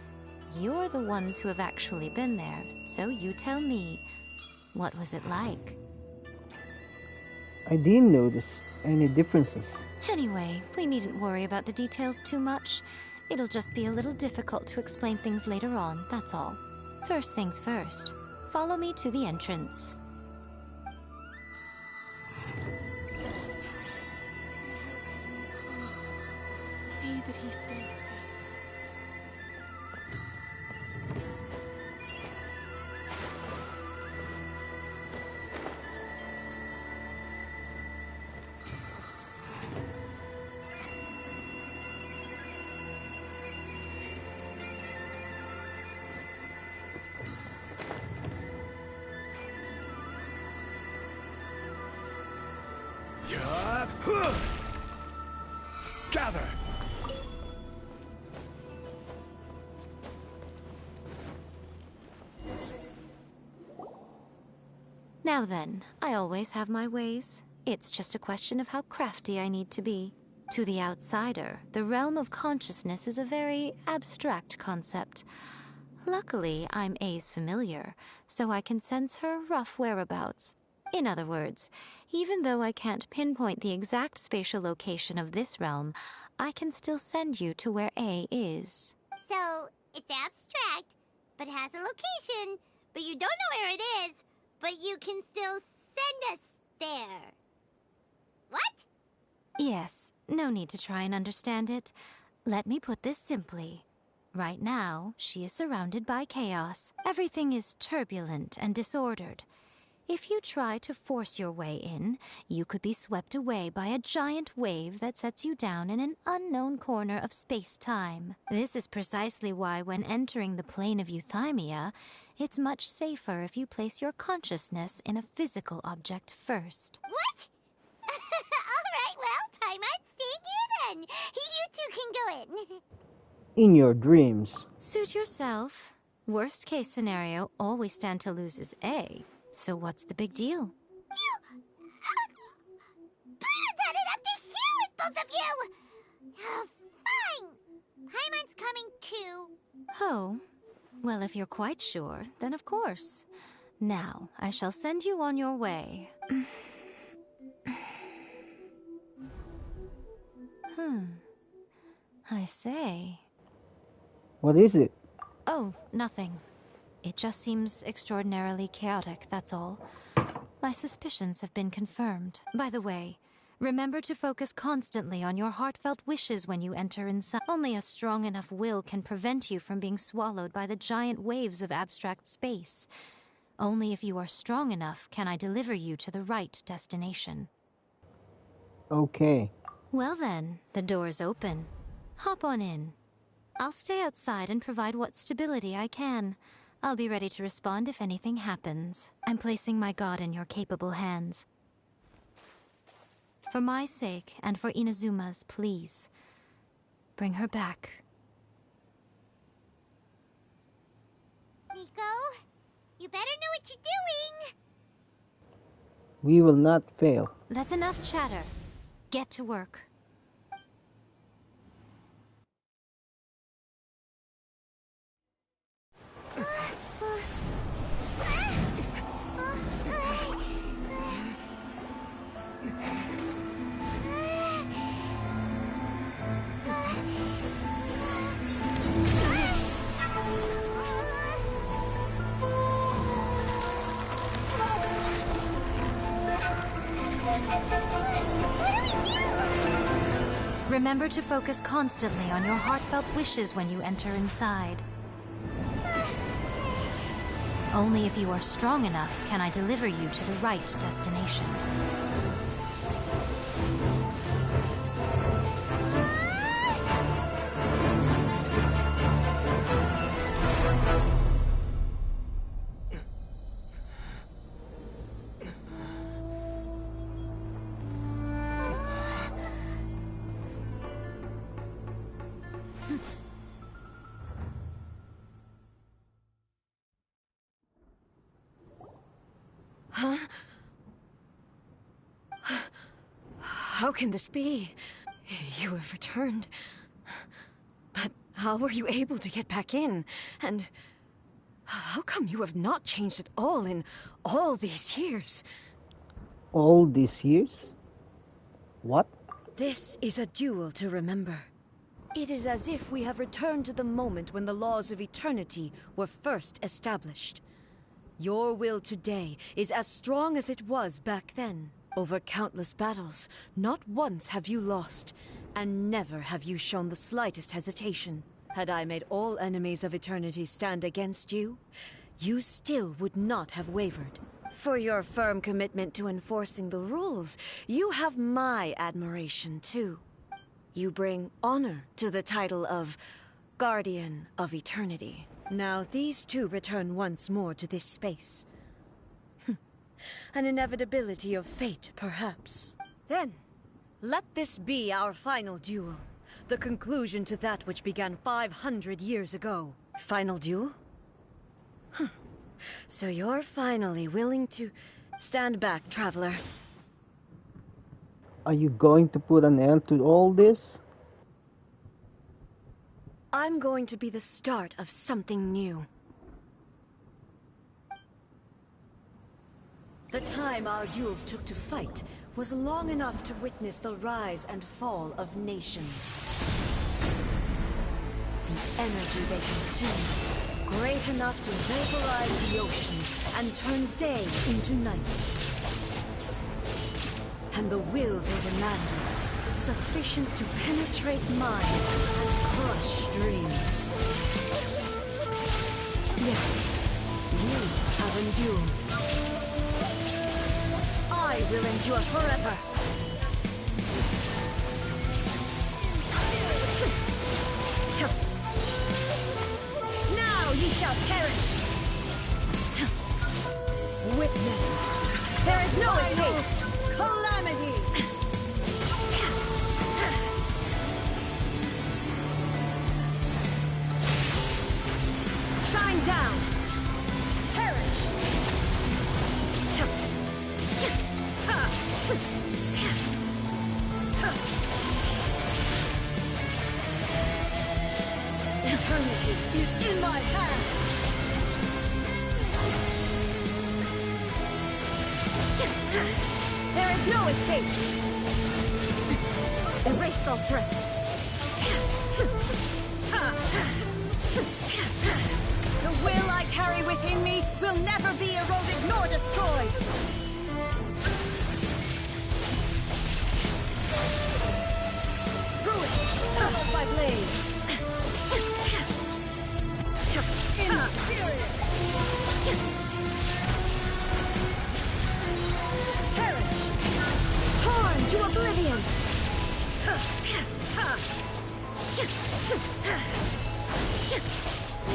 You're the ones who have actually been there, so you tell me, what was it like? I didn't notice any differences. Anyway, we needn't worry about the details too much. It'll just be a little difficult to explain things later on, that's all. First things first. Follow me to the entrance. See that he stays safe. Gather! Now then, I always have my ways. It's just a question of how crafty I need to be. To the outsider, the realm of consciousness is a very abstract concept. Luckily, I'm A's familiar, so I can sense her rough whereabouts. In other words, even though I can't pinpoint the exact spatial location of this realm, I can still send you to where A is. So, it's abstract, but has a location, but you don't know where it is, but you can still send us there. What? Yes, no need to try and understand it. Let me put this simply. Right now, she is surrounded by chaos. Everything is turbulent and disordered. If you try to force your way in, you could be swept away by a giant wave that sets you down in an unknown corner of space-time. This is precisely why when entering the plane of euthymia, it's much safer if you place your consciousness in a physical object first. What? Alright, well, Paimon, stay here then. You two can go in. In your dreams. Suit yourself. Worst case scenario, all we stand to lose is A. So what's the big deal? Paimon's had it up to here with both of you! Fine! Paimon's coming too. Oh, well, if you're quite sure, then of course. Now, I shall send you on your way. I say. What is it? Oh, nothing. It just seems extraordinarily chaotic, that's all. My suspicions have been confirmed. By the way, remember to focus constantly on your heartfelt wishes when you enter inside. Only a strong enough will can prevent you from being swallowed by the giant waves of abstract space. Only if you are strong enough can I deliver you to the right destination. Okay. Well then, the door's open. Hop on in. I'll stay outside and provide what stability I can. I'll be ready to respond if anything happens. I'm placing my god in your capable hands. For my sake, and for Inazuma's, please. Bring her back. Miko, you better know what you're doing! We will not fail. That's enough chatter. Get to work. Remember to focus constantly on your heartfelt wishes when you enter inside. Only if you are strong enough can I deliver you to the right destination. Huh? How can this be? You have returned. But how were you able to get back in? And how come you have not changed at all in all these years? All these years? What? This is a duel to remember. It is as if we have returned to the moment when the laws of eternity were first established. Your will today is as strong as it was back then. Over countless battles, not once have you lost, and never have you shown the slightest hesitation. Had I made all enemies of eternity stand against you, you still would not have wavered. For your firm commitment to enforcing the rules, you have my admiration too. You bring honor to the title of Guardian of Eternity. Now these two return once more to this space. An inevitability of fate, perhaps. Then, let this be our final duel. The conclusion to that which began 500 years ago. Final duel? So you're finally willing to stand back, traveler. Are you going to put an end to all this? I'm going to be the start of something new. The time our duels took to fight was long enough to witness the rise and fall of nations. The energy they consumed, great enough to vaporize the oceans and turn day into night. And the will they demanded, sufficient to penetrate minds and crush dreams. Yet, you have endured. I will endure forever. Now ye shall perish. Witness, there is no escape. Calamity. Shine down. Perish. Eternity is in my hands. There is no escape. Erase all threats. The will I carry within me will never be eroded nor destroyed. Ruin, follow my blade. Inferior. Perish. Torn to oblivion.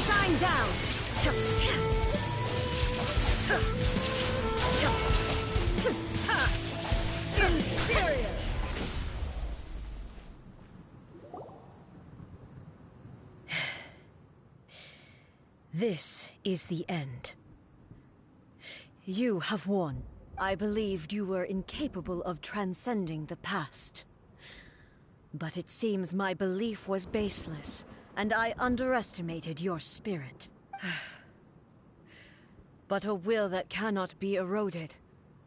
Shine down. Inferior. This is the end. You have won. I believed you were incapable of transcending the past. But it seems my belief was baseless, and I underestimated your spirit. But a will that cannot be eroded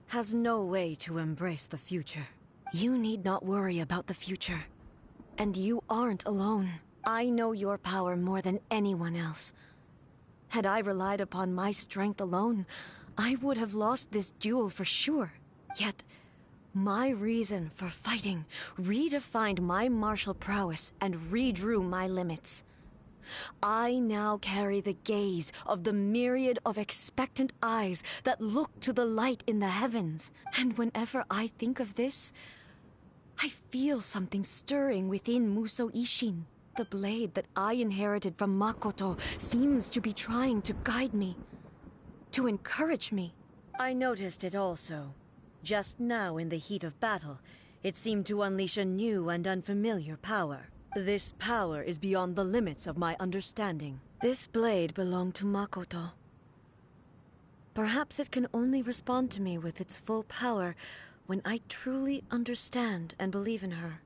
has no way to embrace the future. You need not worry about the future. And you aren't alone. I know your power more than anyone else. Had I relied upon my strength alone, I would have lost this duel for sure. Yet, my reason for fighting redefined my martial prowess and redrew my limits. I now carry the gaze of the myriad of expectant eyes that look to the light in the heavens. And whenever I think of this, I feel something stirring within Musou Ishin. The blade that I inherited from Makoto seems to be trying to guide me, to encourage me. I noticed it also. Just now in the heat of battle, it seemed to unleash a new and unfamiliar power. This power is beyond the limits of my understanding. This blade belonged to Makoto. Perhaps it can only respond to me with its full power when I truly understand and believe in her.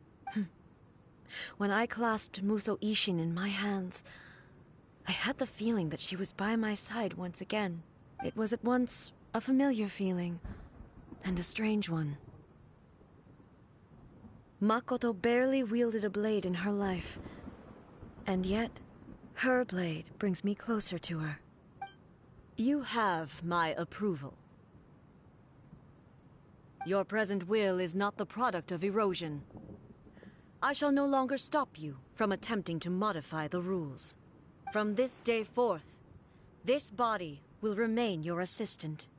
When I clasped Musou Ishin in my hands, I had the feeling that she was by my side once again. It was at once a familiar feeling and a strange one. Makoto barely wielded a blade in her life, and yet her blade brings me closer to her. You have my approval. Your present will is not the product of erosion. I shall no longer stop you from attempting to modify the rules. From this day forth, this body will remain your assistant.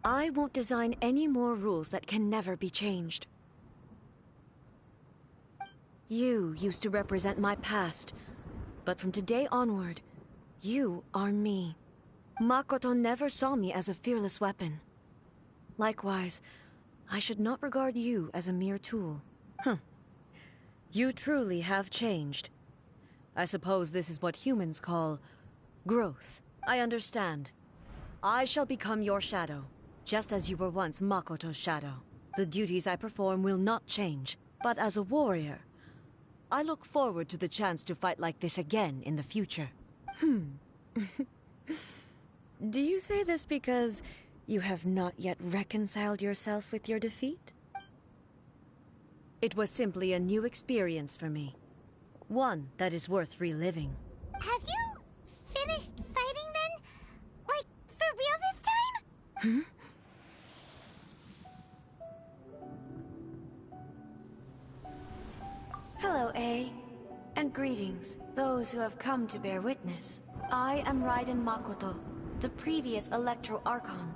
I won't design any more rules that can never be changed. You used to represent my past, but from today onward, you are me. Makoto never saw me as a fearless weapon. Likewise, I should not regard you as a mere tool. You truly have changed. I suppose this is what humans call growth. I understand. I shall become your shadow, just as you were once Makoto's shadow. The duties I perform will not change, but as a warrior, I look forward to the chance to fight like this again in the future. Do you say this because you have not yet reconciled yourself with your defeat? It was simply a new experience for me. One that is worth reliving. Have you finished fighting then? Like, for real this time? Hello, A. And greetings, those who have come to bear witness. I am Raiden Makoto, the previous Electro Archon,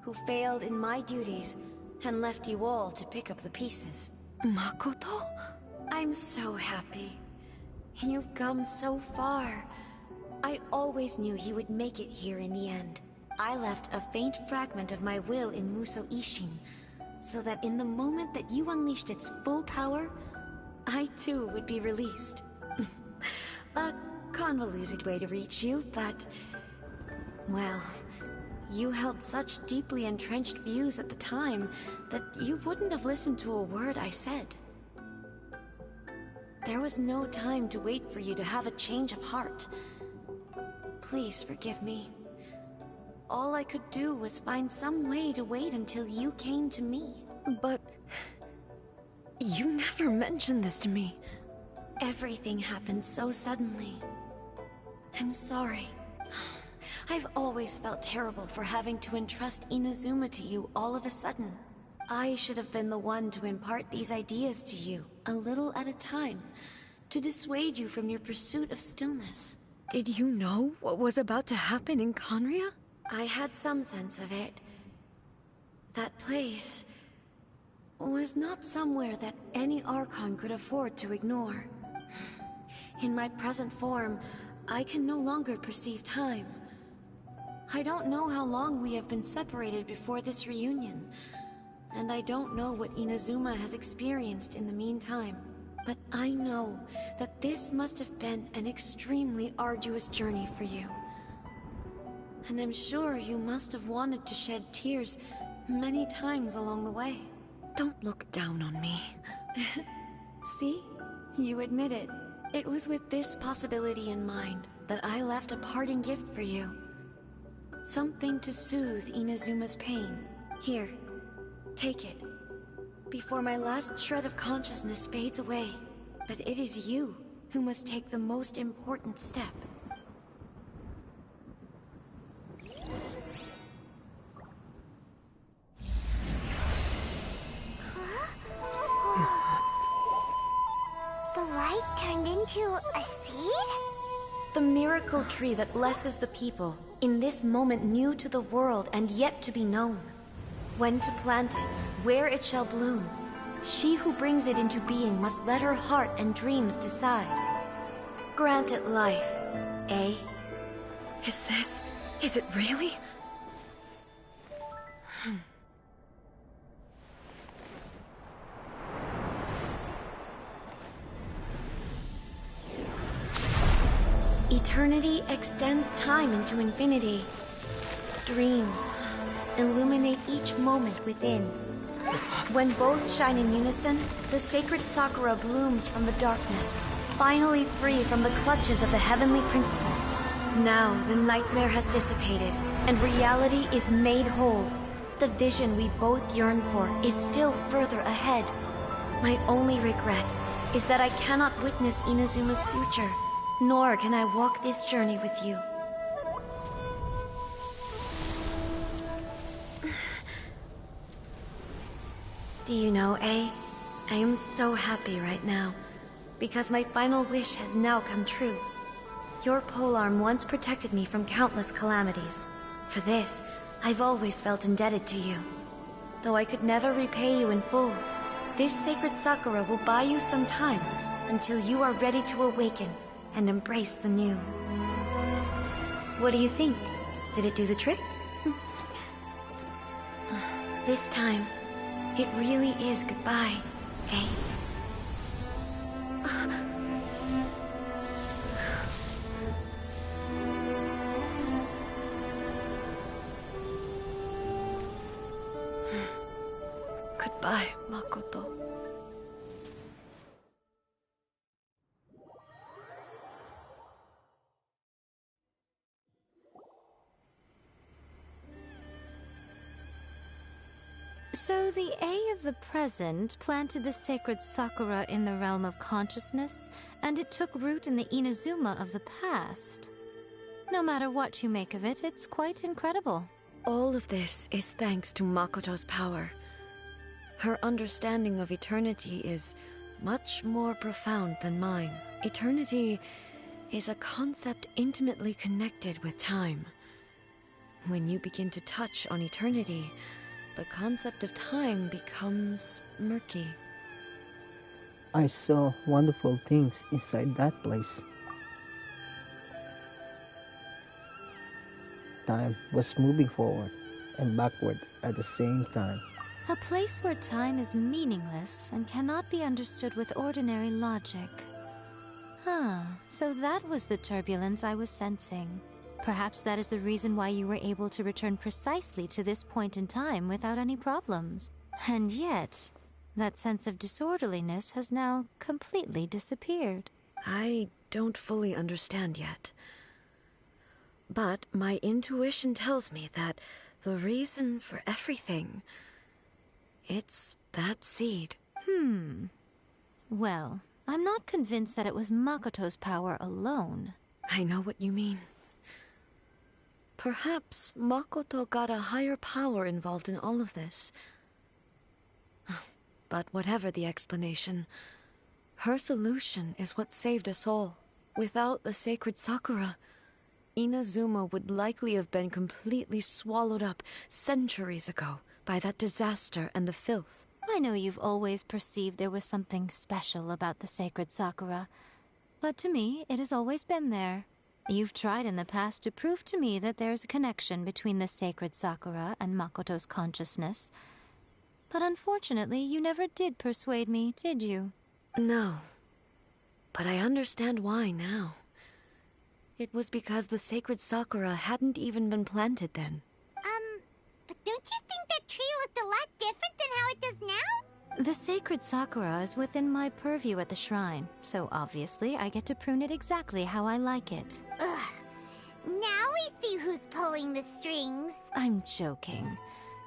who failed in my duties and left you all to pick up the pieces. Makoto? I'm so happy. You've come so far. I always knew you would make it here in the end. I left a faint fragment of my will in Musou Ishin, so that in the moment that you unleashed its full power, I too would be released. A convoluted way to reach you, but... well, you held such deeply entrenched views at the time that you wouldn't have listened to a word I said. There was no time to wait for you to have a change of heart. Please forgive me. All I could do was find some way to wait until you came to me. But... you never mentioned this to me. Everything happened so suddenly. I'm sorry. I've always felt terrible for having to entrust Inazuma to you all of a sudden. I should have been the one to impart these ideas to you, a little at a time, to dissuade you from your pursuit of stillness. Did you know what was about to happen in Conria? I had some sense of it. That place was not somewhere that any Archon could afford to ignore. In my present form, I can no longer perceive time. I don't know how long we have been separated before this reunion, and I don't know what Inazuma has experienced in the meantime. But I know that this must have been an extremely arduous journey for you. And I'm sure you must have wanted to shed tears many times along the way. Don't look down on me. See? You admit it. It was with this possibility in mind that I left a parting gift for you. Something to soothe Inazuma's pain. Here, take it. Before my last shred of consciousness fades away. But it is you who must take the most important step. The light turned into a seed? The miracle tree that blesses the people, in this moment new to the world and yet to be known. When to plant it, where it shall bloom. She who brings it into being must let her heart and dreams decide. Grant it life, eh? Is it really? Eternity extends time into infinity. Dreams illuminate each moment within. When both shine in unison, the sacred Sakura blooms from the darkness, finally free from the clutches of the heavenly principles. Now the nightmare has dissipated, and reality is made whole. The vision we both yearn for is still further ahead. My only regret is that I cannot witness Inazuma's future, nor can I walk this journey with you. Do you know, I am so happy right now, because my final wish has now come true. Your polearm once protected me from countless calamities. For this, I've always felt indebted to you. Though I could never repay you in full, this sacred Sakura will buy you some time until you are ready to awaken and embrace the new. What do you think? Did it do the trick? This time, it really is goodbye, eh? Goodbye, Makoto. So the A of the present planted the sacred Sakura in the realm of consciousness, and it took root in the Inazuma of the past. No matter what you make of it, it's quite incredible. All of this is thanks to Makoto's power. Her understanding of eternity is much more profound than mine. Eternity is a concept intimately connected with time. When you begin to touch on eternity, the concept of time becomes murky. I saw wonderful things inside that place. Time was moving forward and backward at the same time. A place where time is meaningless and cannot be understood with ordinary logic. So that was the turbulence I was sensing. Perhaps that is the reason why you were able to return precisely to this point in time without any problems. And yet, that sense of disorderliness has now completely disappeared. I don't fully understand yet. But my intuition tells me that the reason for everything, it's that seed. Well, I'm not convinced that it was Makoto's power alone. I know what you mean. Perhaps Makoto got a higher power involved in all of this. But whatever the explanation, her solution is what saved us all. Without the sacred Sakura, Inazuma would likely have been completely swallowed up centuries ago by that disaster and the filth. I know you've always perceived there was something special about the sacred Sakura, but to me, it has always been there. You've tried in the past to prove to me that there's a connection between the sacred Sakura and Makoto's consciousness, but unfortunately, you never did persuade me, did you? No, but I understand why now. It was because the sacred Sakura hadn't even been planted then. But don't you think that tree looked a lot different than how it does now? The sacred Sakura is within my purview at the shrine, so obviously I get to prune it exactly how I like it. Ugh. Now we see who's pulling the strings. I'm joking.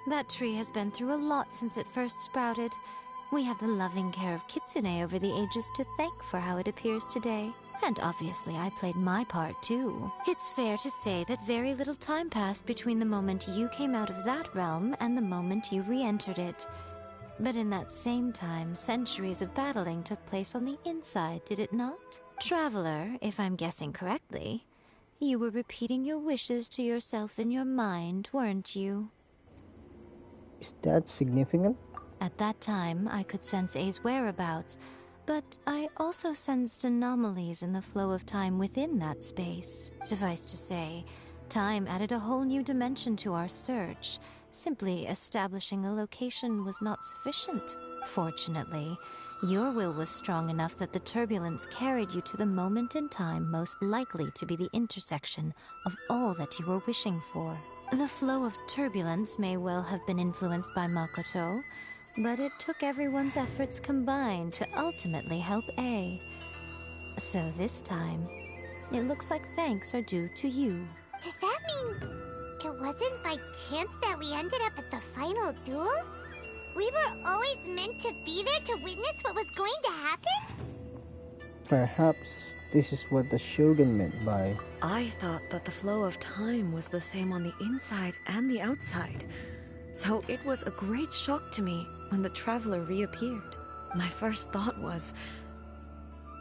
That tree has been through a lot since it first sprouted. We have the loving care of Kitsune over the ages to thank for how it appears today. And obviously I played my part too. It's fair to say that very little time passed between the moment you came out of that realm and the moment you re-entered it. But in that same time, centuries of battling took place on the inside, did it not? Traveler, if I'm guessing correctly, you were repeating your wishes to yourself in your mind, weren't you? Is that significant? At that time, I could sense A's whereabouts, but I also sensed anomalies in the flow of time within that space. Suffice to say, time added a whole new dimension to our search. Simply establishing a location was not sufficient. Fortunately, your will was strong enough that the turbulence carried you to the moment in time most likely to be the intersection of all that you were wishing for. The flow of turbulence may well have been influenced by Makoto, but it took everyone's efforts combined to ultimately help A. So this time, it looks like thanks are due to you. Does that mean it wasn't by chance that we ended up at the final duel? We were always meant to be there to witness what was going to happen? Perhaps this is what the Shogun meant by... I thought that the flow of time was the same on the inside and the outside. So it was a great shock to me when the traveler reappeared. My first thought was,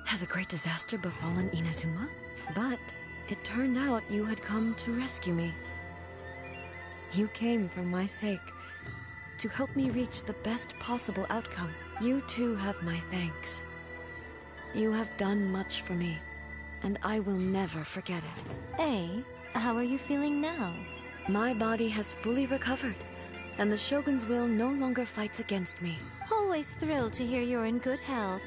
has a great disaster befallen Inazuma? But it turned out you had come to rescue me. You came for my sake, to help me reach the best possible outcome. You too have my thanks. You have done much for me, and I will never forget it. A, how are you feeling now? My body has fully recovered, and the Shogun's will no longer fights against me. Always thrilled to hear you're in good health.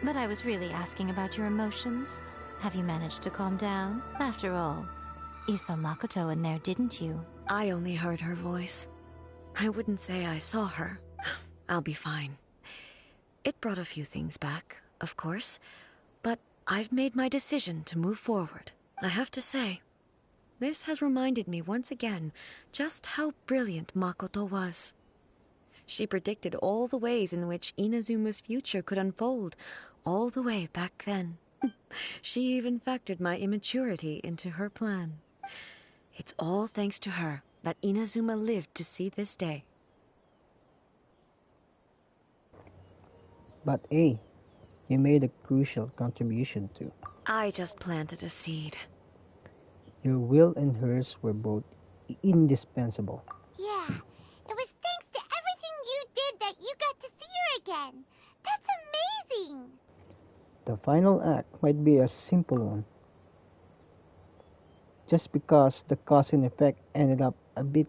But I was really asking about your emotions. Have you managed to calm down? After all, you saw Makoto in there, didn't you? I only heard her voice. I wouldn't say I saw her. I'll be fine. It brought a few things back, of course, but I've made my decision to move forward. I have to say, this has reminded me once again just how brilliant Makoto was. She predicted all the ways in which Inazuma's future could unfold, all the way back then. She even factored my immaturity into her plan. It's all thanks to her that Inazuma lived to see this day. But A, you made a crucial contribution too. I just planted a seed. Your will and hers were both indispensable. Yeah, it was thanks to everything you did that you got to see her again. That's amazing! The final act might be a simple one. Just because the cause and effect ended up a bit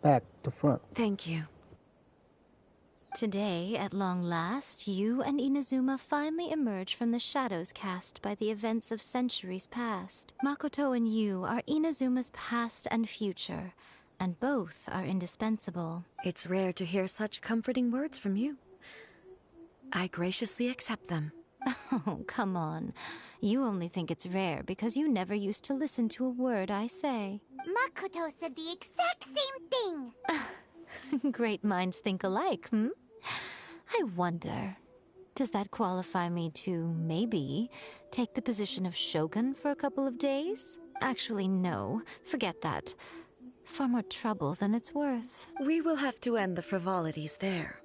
back to front. Thank you. Today, at long last, you and Inazuma finally emerge from the shadows cast by the events of centuries past. Makoto and you are Inazuma's past and future, and both are indispensable. It's rare to hear such comforting words from you. I graciously accept them. Oh, come on. You only think it's rare because you never used to listen to a word I say. Makoto said the exact same thing! Great minds think alike, hmm? I wonder, does that qualify me to, maybe, take the position of Shogun for a couple of days? Actually, no. Forget that. Far more trouble than it's worth. We will have to end the frivolities there.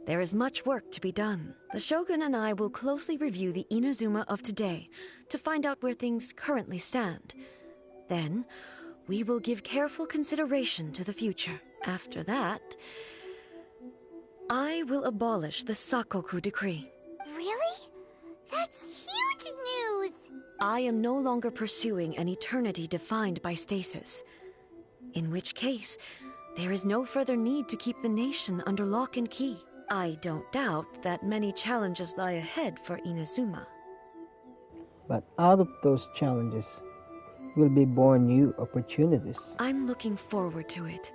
There is much work to be done. The Shogun and I will closely review the Inazuma of today to find out where things currently stand. Then, we will give careful consideration to the future. After that, I will abolish the Sakoku decree. Really? That's huge news! I am no longer pursuing an eternity defined by stasis. In which case, there is no further need to keep the nation under lock and key. I don't doubt that many challenges lie ahead for Inazuma. But out of those challenges will be born new opportunities. I'm looking forward to it.